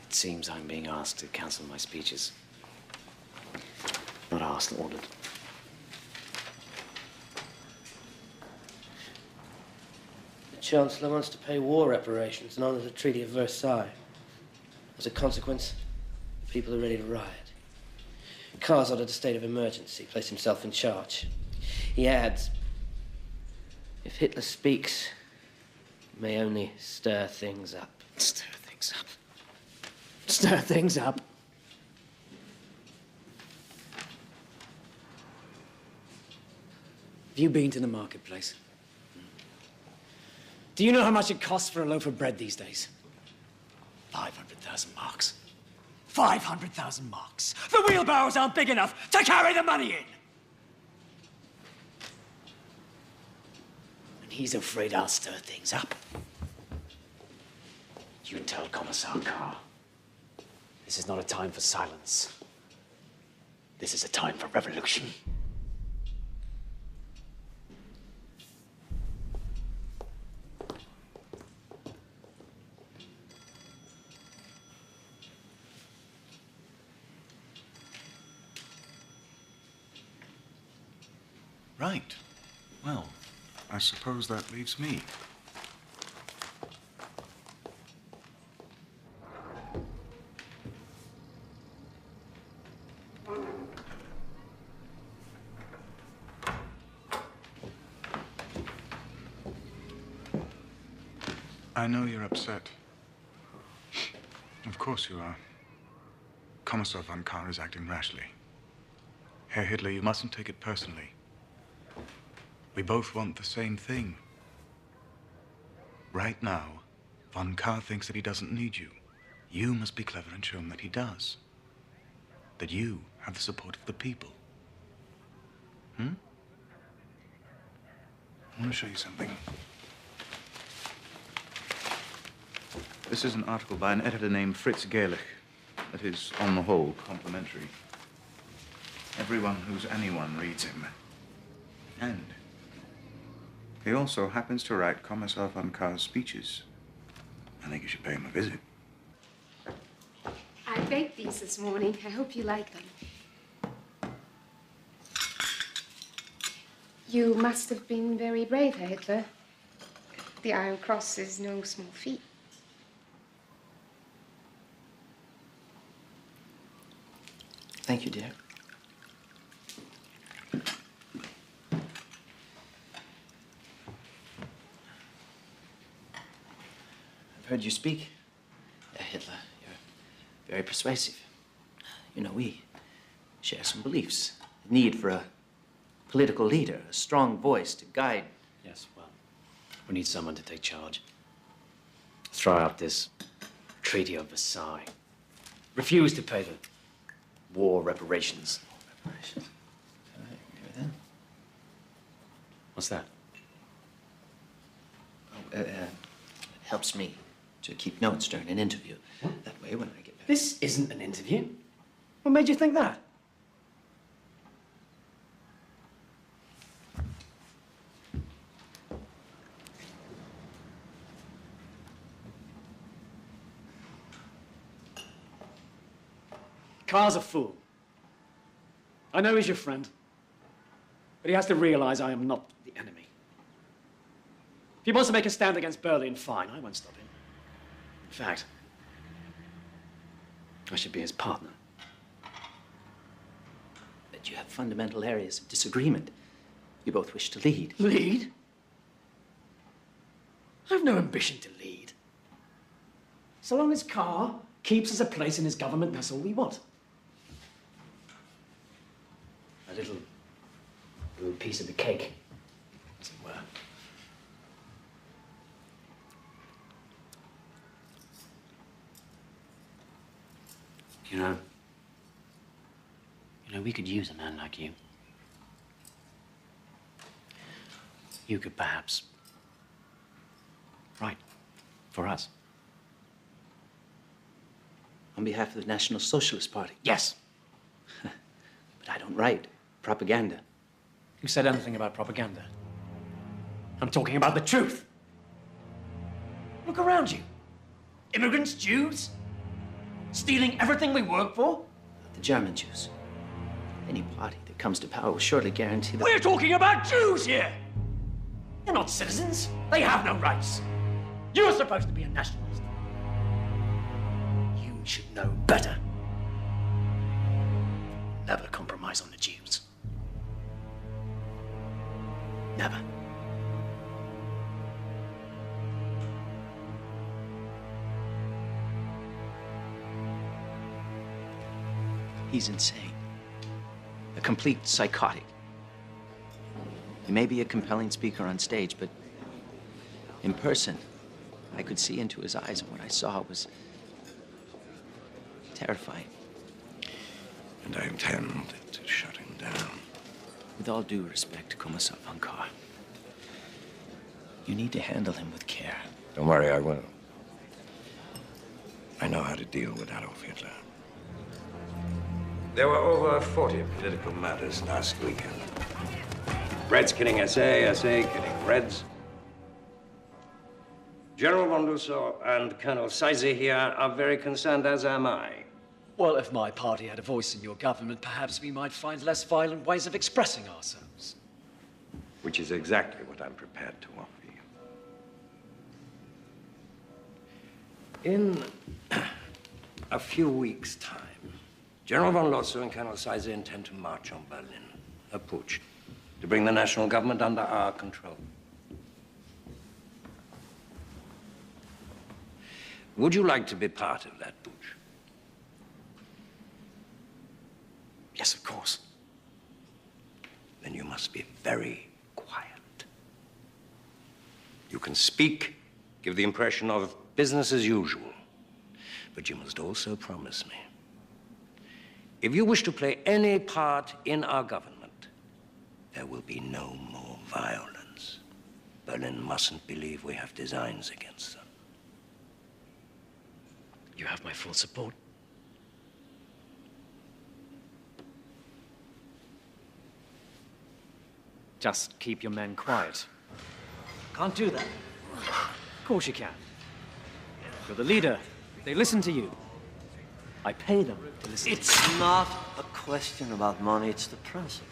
It seems I'm being asked to cancel my speeches. Not asked, ordered.
The Chancellor wants to pay war reparations in honor of the Treaty of Versailles. As a consequence, the people are ready to riot. Kahr's ordered a state of emergency, placed himself in charge. He adds, if Hitler speaks, it may only stir things up.
Stir things up.
Stir things up.
Have you been to the marketplace? Do you know how much it costs for a loaf of bread these days? 500,000 marks. 500,000 marks. The wheelbarrows aren't big enough to carry the money in. And he's afraid I'll stir things up. You tell Commissar Kahr, this is not a time for silence. This is a time for revolution.
Right. Well, I suppose that leaves me. I know you're upset. Of course you are. Commissar von Kahr is acting rashly. Herr Hitler, you mustn't take it personally. We both want the same thing. Right now, von Kahr thinks that he doesn't need you. You must be clever and show him that he does. That you have the support of the people. I want to show you something. This is an article by an editor named Fritz Gerlich that is, on the whole, complimentary. Everyone who's anyone reads him. And he also happens to write Commissar von Kahr's speeches. I think you should pay him a visit.
I baked these this morning. I hope you like them. You must have been very brave, Herr Hitler. The Iron Cross is no small feat.
Thank you, dear. I've heard you speak, Hitler. You're very persuasive. You know, we share some beliefs. The need for a political leader, a strong voice to guide.
Yes, well, we need someone to take charge. Throw out this Treaty of Versailles. Refuse to pay the war reparations.
Reparations. All right, here then.
What's that?
Helps me to keep notes during an interview. That way, when I get back...
This isn't an interview. What made you think that? Carr's a fool. I know he's your friend, but he has to realize I am not the enemy. If he wants to make a stand against Berlin, fine, I won't stop him. In fact, I should be his partner.
But you have fundamental areas of disagreement. You both wish to lead.
Lead? I have no ambition to lead. So long as Carr keeps us a place in his government, that's all we want. A little piece of the cake, as it were.
You know, we could use a man like you. You could perhaps write for us.
On behalf of the National Socialist Party?
Yes.
But I don't write propaganda.
Who said anything about propaganda? I'm talking about the truth. Look around you. Immigrants, Jews, stealing everything we work for.
The German Jews. Any party that comes to power will surely guarantee that...
We're talking about Jews here! They're not citizens. They have no rights. You're supposed to be a nationalist. You should know better. Never compromise on the Jews. Never.
He's insane. A complete psychotic. He may be a compelling speaker on stage, but in person, I could see into his eyes, and what I saw was terrifying.
And I intend to shut him down.
With all due respect, Kommissar von Kahr, you need to handle him with care.
Don't worry, I will. I know how to deal with Adolf Hitler. There were over 40 political matters last weekend. Reds killing SA, SA killing Reds. General von Lützow and Colonel Seise here are very concerned, as am I.
Well, if my party had a voice in your government, perhaps we might find less violent ways of expressing ourselves.
Which is exactly what I'm prepared to offer you. In a few weeks' time, General von Lützow and Colonel Seise intend to march on Berlin, a putsch, to bring the national government under our control. Would you like to be part of that putsch?
Yes, of course.
Then you must be very quiet. You can speak, give the impression of business as usual, but you must also promise me, if you wish to play any part in our government, there will be no more violence. Berlin mustn't believe we have designs against them.
You have my full support. Just keep your men quiet. Can't do that. Of course you can. You're the leader. They listen to you. I pay them to listen to you.
It's not a question about money, it's the principle.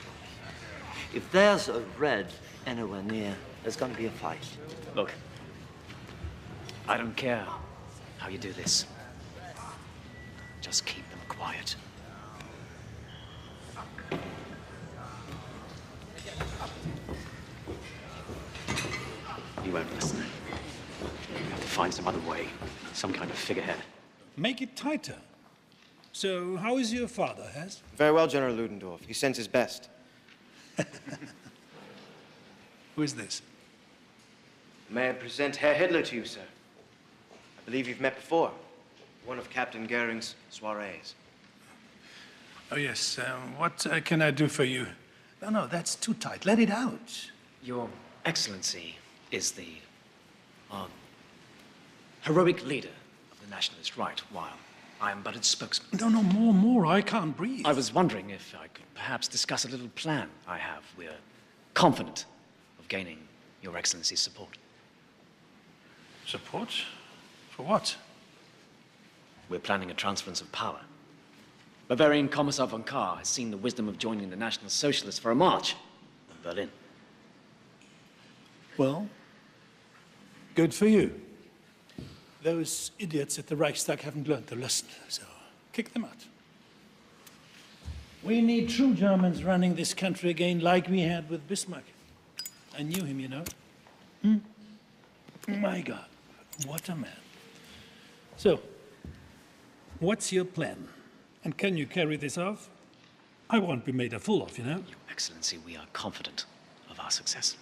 If there's a Red anywhere near, there's gonna be a fight.
Look, I don't care how you do this. Just keep them quiet. You won't listen. You have to find some other way, some kind of figurehead.
Make it tighter. So, how is your father, Hess?
Very well, General Ludendorff. He sends his best.
Who is this?
May I present Herr Hitler to you, sir? I believe you've met before. One of Captain Goering's soirees.
Oh, yes. What can I do for you? No, that's too tight. Let it out.
Your Excellency is the heroic leader of the nationalist right, while I am but its spokesman.
No, more. I can't breathe.
I was wondering if I could perhaps discuss a little plan I have. We're confident of gaining Your Excellency's support.
Support? For what?
We're planning a transference of power. Bavarian Commissar von Kahr has seen the wisdom of joining the National Socialists for a march on Berlin.
Well, good for you. Those idiots at the Reichstag haven't learned their lesson, so kick them out. We need true Germans running this country again like we had with Bismarck. I knew him, you know. My God, what a man. So, what's your plan? And can you carry this off? I won't be made a fool of, you know.
Your Excellency, we are confident of our success.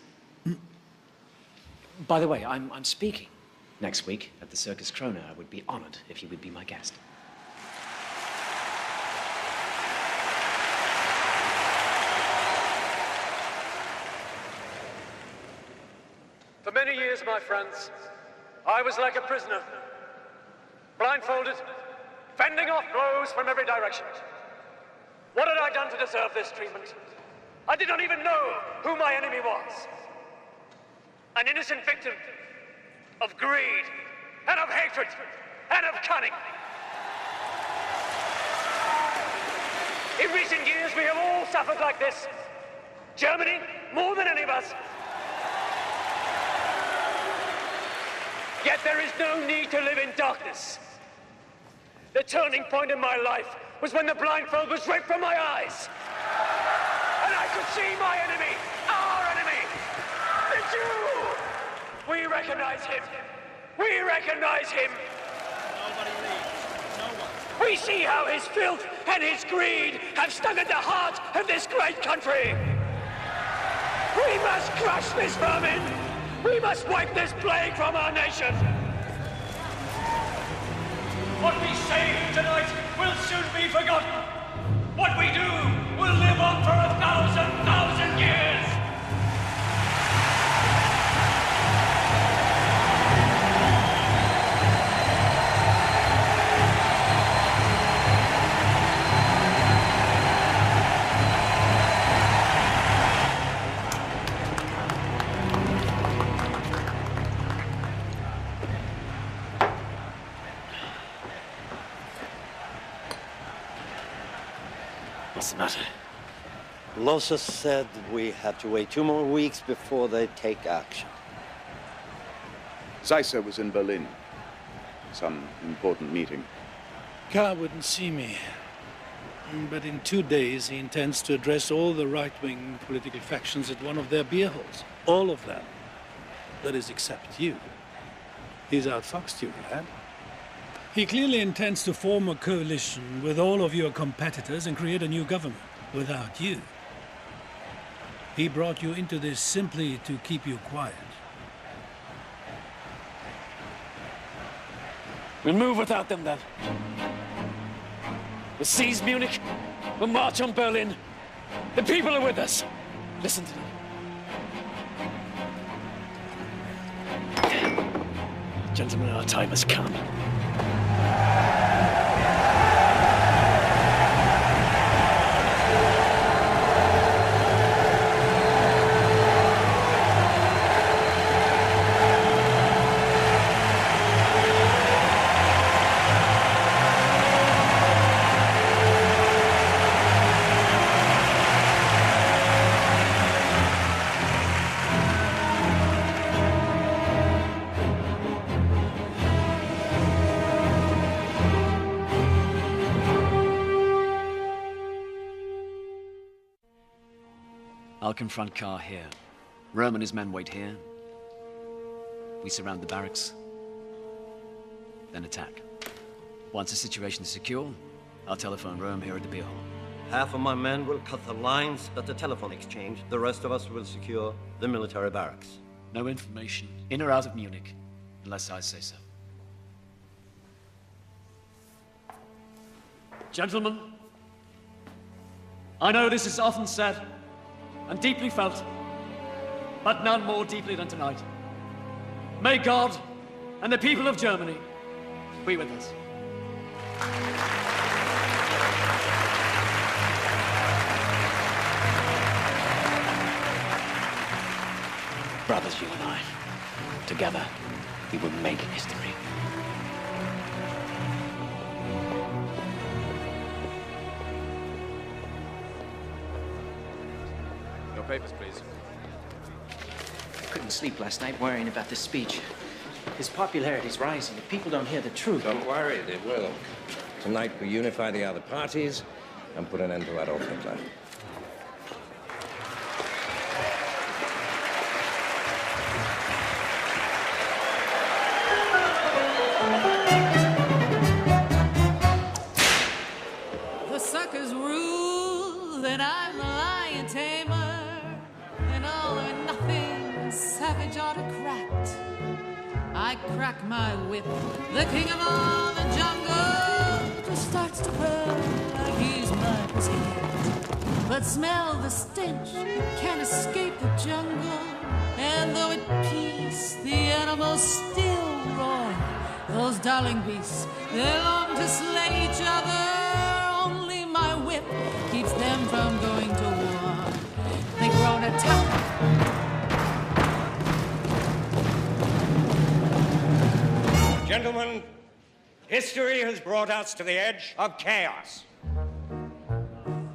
By the way, I'm speaking next week at the Circus Krone. I would be honored if you would be my guest.
For many years, my friends, I was like a prisoner, blindfolded, fending off blows from every direction. What had I done to deserve this treatment? I did not even know who my enemy was. An innocent victim of greed, and of hatred, and of cunning. In recent years, we have all suffered like this. Germany, more than any of us. Yet there is no need to live in darkness. The turning point in my life was when the blindfold was ripped from my eyes. And I could see my enemy, our enemy, the Jew. We recognize him. We recognize him.
Nobody leaves. No one.
We see how his filth and his greed have stung at the heart of this great country. We must crush this vermin. We must wipe this plague from our nation.
What we say tonight will soon be forgotten. What we do will live on for 1,000 years.
What's the matter?
Losser said we have to wait 2 more weeks before they take action.
Zeisser was in Berlin. Some important meeting.
Kahr wouldn't see me. But in 2 days, he intends to address all the right-wing political factions at one of their beer halls. All of them. That is, except you. He's outfoxed you, lad. He clearly intends to form a coalition with all of your competitors and create a new government without you. He brought you into this simply to keep you quiet.
We'll move without them, then. We'll seize Munich. We'll march on Berlin. The people are with us. Listen to them. Gentlemen, our time has come.
I'll confront Kahr here. Röhm and his men wait here. We surround the barracks, then attack. Once the situation is secure, I'll telephone Röhm here at the beer hall.
Half of my men will cut the lines at the telephone exchange. The rest of us will secure the military barracks.
No information, in or out of Munich, unless I say so.
Gentlemen, I know this is often said and deeply felt,
but none more deeply than tonight. May God and the people of Germany be with us.
Brothers, you and I, together, we will make history.
Your papers, please.
I couldn't sleep last night worrying about this speech. His popularity's rising. If people don't hear the truth...
Don't worry, they will. Tonight we unify the other parties and put an end to Adolf Hitler.
The suckers rule, then I'm the lion tamer, an all or nothing savage autocrat. I crack my whip, the king of all the jungle just starts to purr like he's my pussycat. But smell the stench, can't escape the jungle, and though at peace, the animals still roar. Those darling beasts, they long to slay each other. Only my whip keeps them from going to war. They grow an attack.
Gentlemen, history has brought us to the edge of chaos.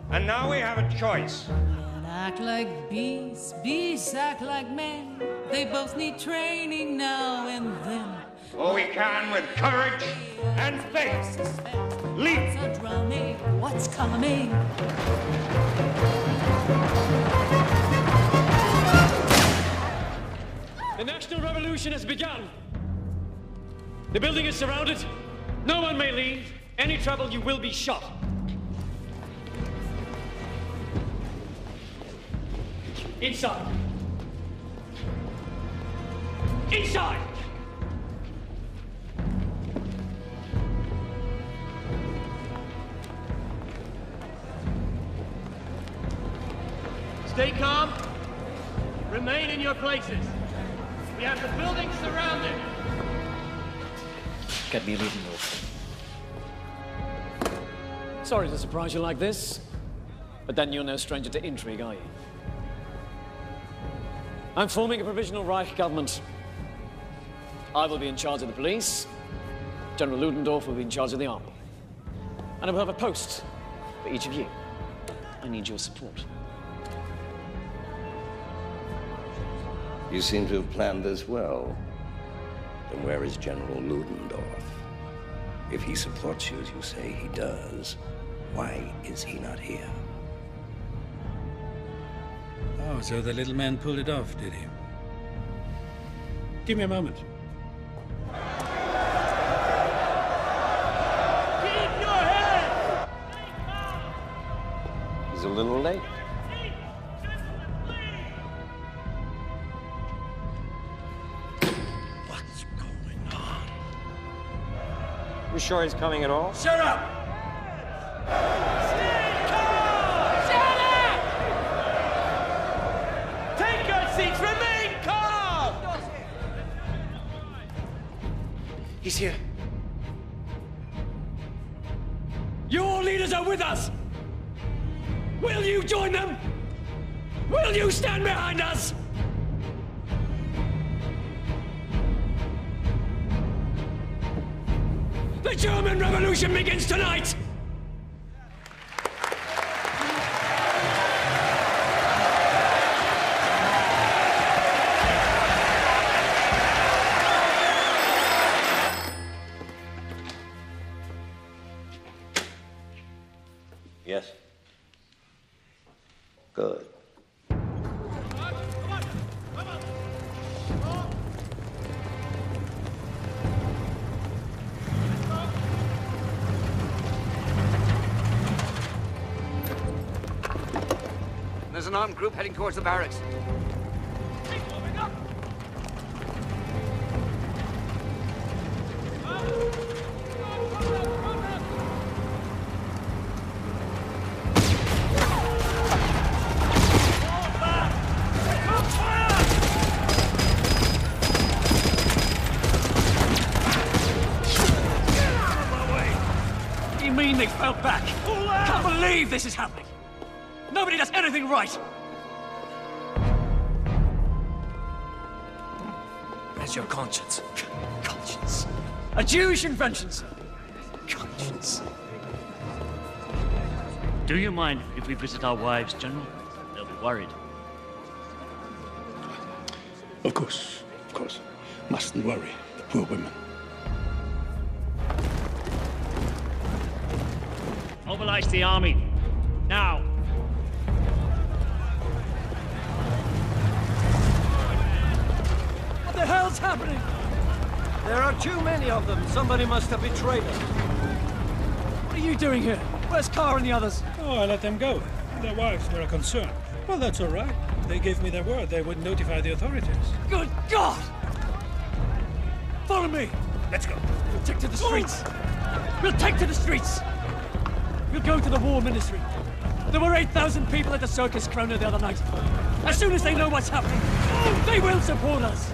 And now we have a choice.
Men act like beasts, beasts act like men. They both need training now and then.
Or we can, with courage and faith, leap.
What's a drumming? What's coming?
The National Revolution has begun. The building is surrounded. No one may leave. Any trouble, you will be shot. Inside. Inside! Stay calm. Remain in your places. We have the building surrounded.
Get me a leading off.
Sorry to surprise you like this, but then you're no stranger to intrigue, are you? I'm forming a provisional Reich government. I will be in charge of the police. General Ludendorff will be in charge of the army. And I will have a post for each of you. I need your support.
You seem to have planned this well. Then where is General Ludendorff? If he supports you as you say he does, why is he not here?
Oh, so the little man pulled it off, did he? Give me a moment.
Keep your head!
He's a little late. You sure he's coming at all?
Shut up! Shut up! Take your seats, remain calm!
He's here. Your leaders are with us! Will you join them? Will you stand behind us? The German Revolution begins tonight!
Yes. Good.
There's an armed group heading towards the barracks.
Everything fell back. I can't believe this is happening. Nobody does anything right. Where's your conscience? Conscience. A Jewish invention, sir. Conscience.
Do you mind if we visit our wives, General? They'll be worried.
Of course. Mustn't worry, the poor women.
Mobilize the army. Now.
What the hell's happening?
There are too many of them. Somebody must have betrayed us.
What are you doing here? Where's Carr and the others?
Oh, I let them go. Their wives were a concern. Well, that's all right. They gave me their word they would notify the authorities.
Good God! Follow me!
Let's go.
We'll take to the streets! We'll take to the streets! We'll go to the war ministry. There were 8,000 people at the Circus Krona the other night. As soon as they know what's happening, they will support us!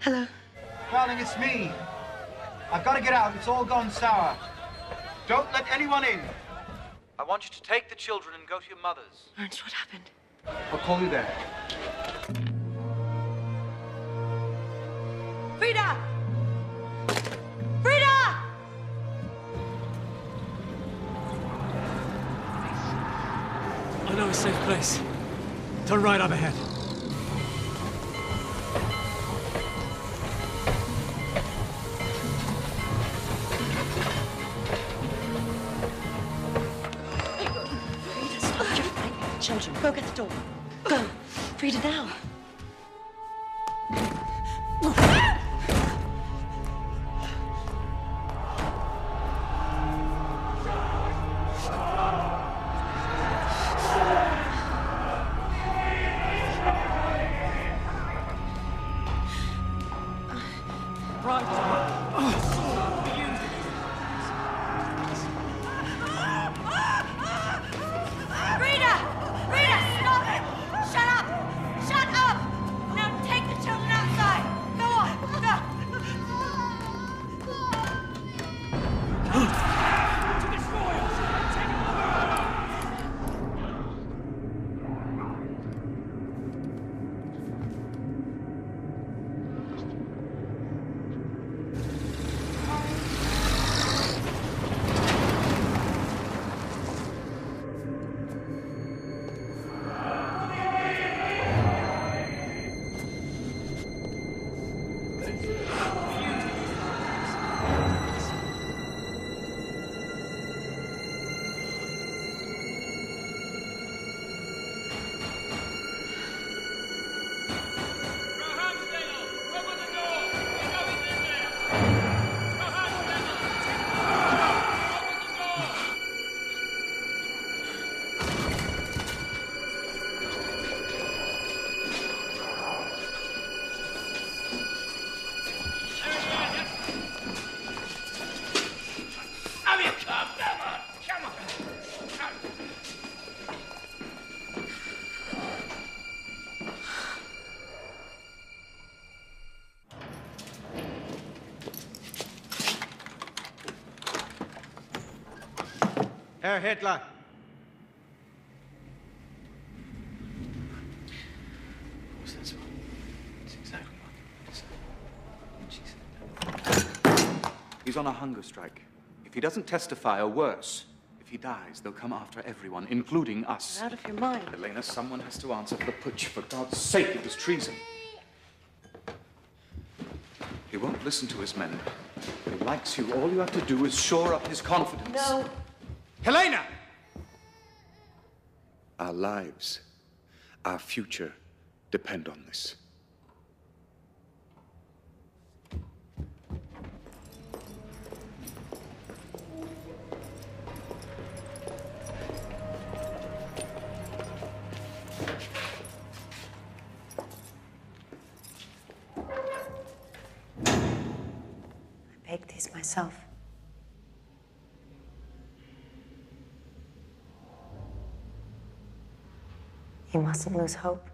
Hello.
Darling, it's me. I've got to get out. It's all gone sour. Don't let anyone in. I want you to take the children and go to your mother's.
Ernst, what happened?
I'll call you there.
Frida! Frida!
I know a safe place. Turn right up ahead.
Children, go get the door. Go. Frida, now.
Frida! Frida, stop! Shut up! Shut up!
Herr Hitler.
What's this one? It's exactly what
He's on a hunger strike. If he doesn't testify, or worse, if he dies, they'll come after everyone, including us.
You're out of your mind.
Elena, someone has to answer for the putsch. For God's sake, it was treason. He won't listen to his men. He likes you. All you have to do is shore up his confidence.
No.
Helena!
Our lives, our future, depend on this.
I baked these myself. You mustn't lose hope.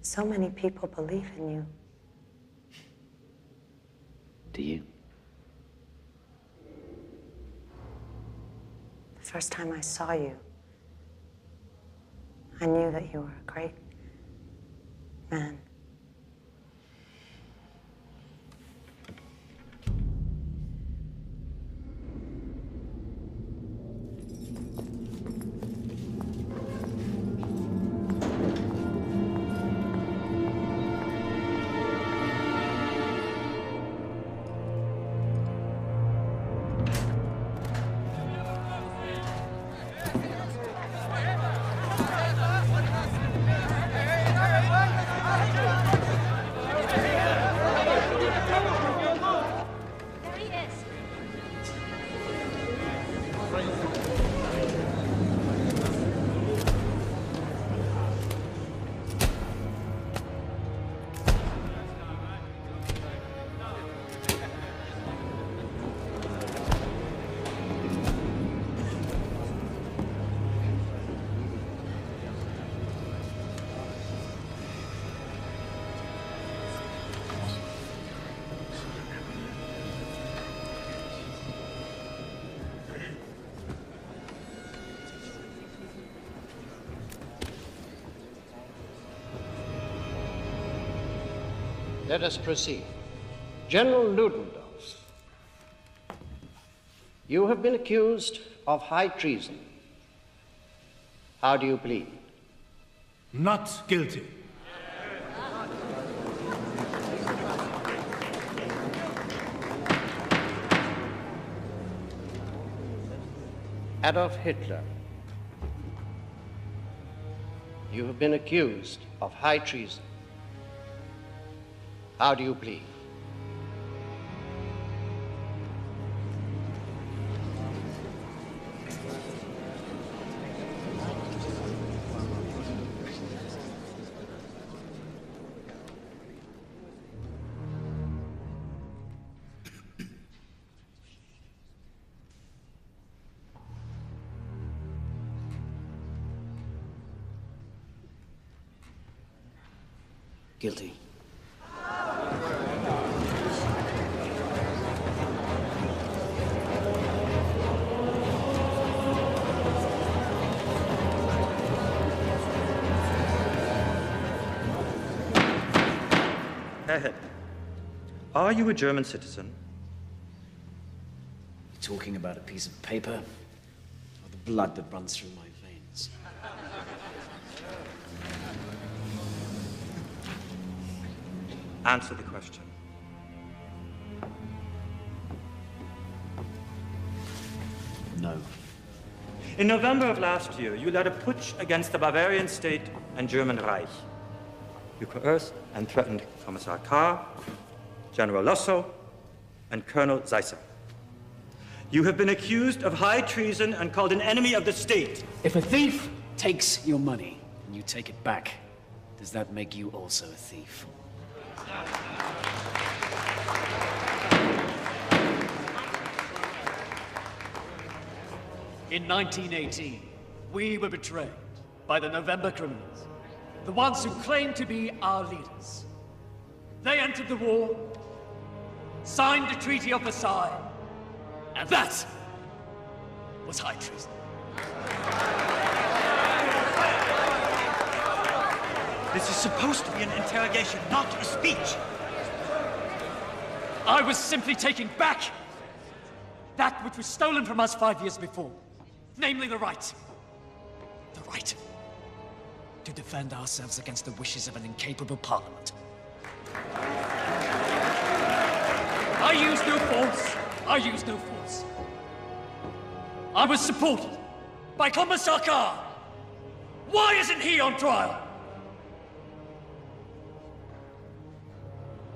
So many people believe in you.
Do you?
The first time I saw you, I knew that you were a great man.
Let us proceed. General Ludendorff, you have been accused of high treason. How do you plead?
Not guilty.
Adolf Hitler, you have been accused of high treason. How do you plead?
Guilty.
Herr Hitler, are you a German citizen?
You talking about a piece of paper or the blood that runs through my veins?
Answer the question.
No.
In November of last year, you led a putsch against the Bavarian state and German Reich. You coerced and threatened Commissar Karr, General Lossow, and Colonel Seisser. You have been accused of high treason and called an enemy of the state.
If a thief takes your money and you take it back, does that make you also a thief?
In 1918, we were betrayed by the November criminals, the ones who claimed to be our leaders. They entered the war, signed the Treaty of Versailles, and that was high treason.
This is supposed to be an interrogation, not a speech.
I was simply taking back that which was stolen from us 5 years before. Namely the right to defend ourselves against the wishes of an incapable parliament. I used no force. I was supported by Commissar Carr. Why isn't he on trial?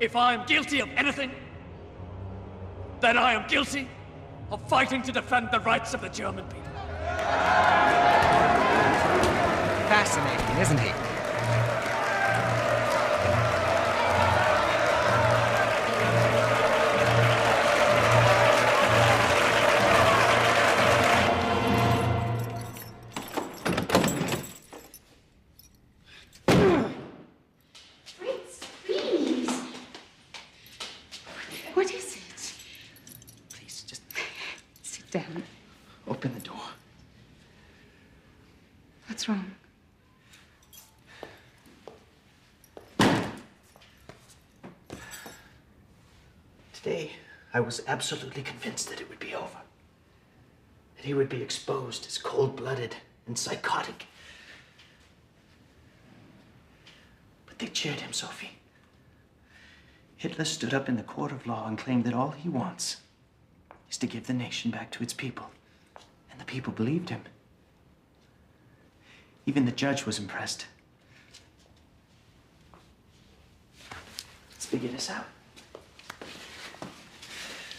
If I am guilty of anything, then I am guilty of fighting to defend the rights of the German people.
Fascinating, isn't he?
Fritz, please. What is it?
Please, just
Sit down.
open the door.
What's wrong?
Today, I was absolutely convinced that it would be over. That he would be exposed as cold-blooded and psychotic. But they cheered him, Sophie. Hitler stood up in the court of law and claimed that all he wants is to give the nation back to its people. And the people believed him. Even the judge was impressed. Let's figure this out.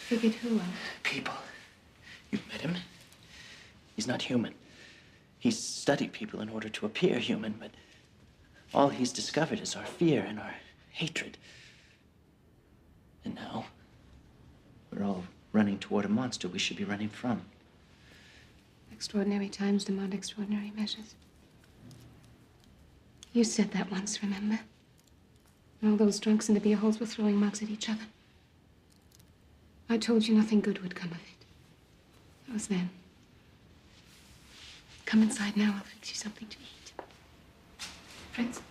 Figured who out?
People. You've met him. He's not human. He's studied people in order to appear human, but all he's discovered is our fear and our hatred. And now, we're all running toward a monster we should be running from.
Extraordinary times demand extraordinary measures. You said that once, remember? And all those drunks in the beer halls were throwing mugs at each other. I told you nothing good would come of it. That was then. Come inside now, I'll fix you something to eat. Fritz?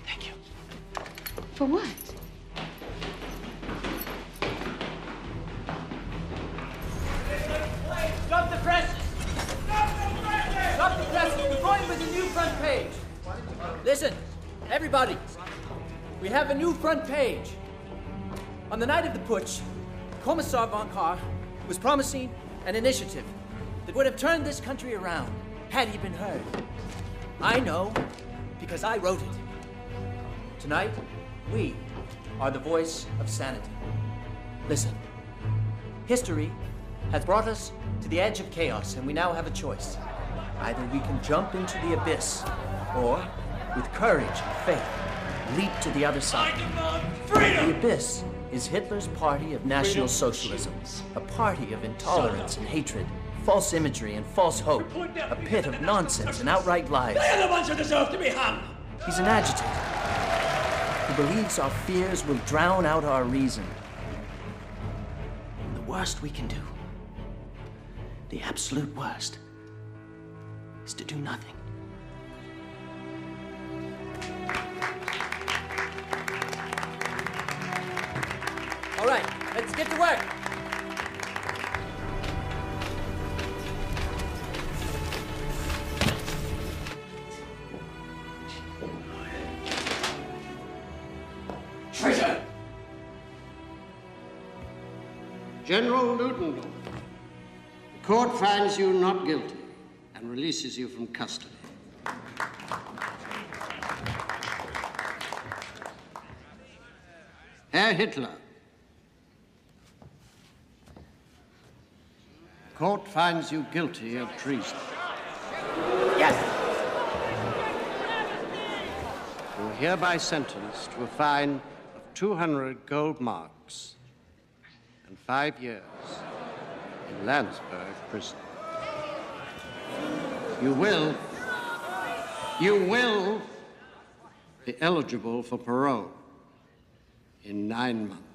Thank you.
For what?
Stop the presses! Stop the presses! We're going with a new front page. Listen, everybody. We have a new front page. On the night of the putsch, Commissar von Kahr was promising an initiative that would have turned this country around had he been heard. I know because I wrote it. Tonight, we are the voice of sanity. Listen, history has brought us to the edge of chaos, and we now have a choice. Either we can jump into the abyss, or, with courage and faith, leap to the other side. The abyss is Hitler's party of National Socialism, a party of intolerance and hatred, false imagery and false hope, a pit of nonsense and outright lies.
They're the ones who deserve to be hung!
He's an agitator who believes our fears will drown out our reason. And the worst we can do, the absolute worst, is to do nothing. All right, let's get to work.
Traitor!
General Ludendorff, the court finds you not guilty and releases you from custody. Herr Hitler, the court finds you guilty of treason.
Yes!
You are hereby sentenced to a fine of 200 gold marks and 5 years in Landsberg prison. You will be eligible for parole in 9 months.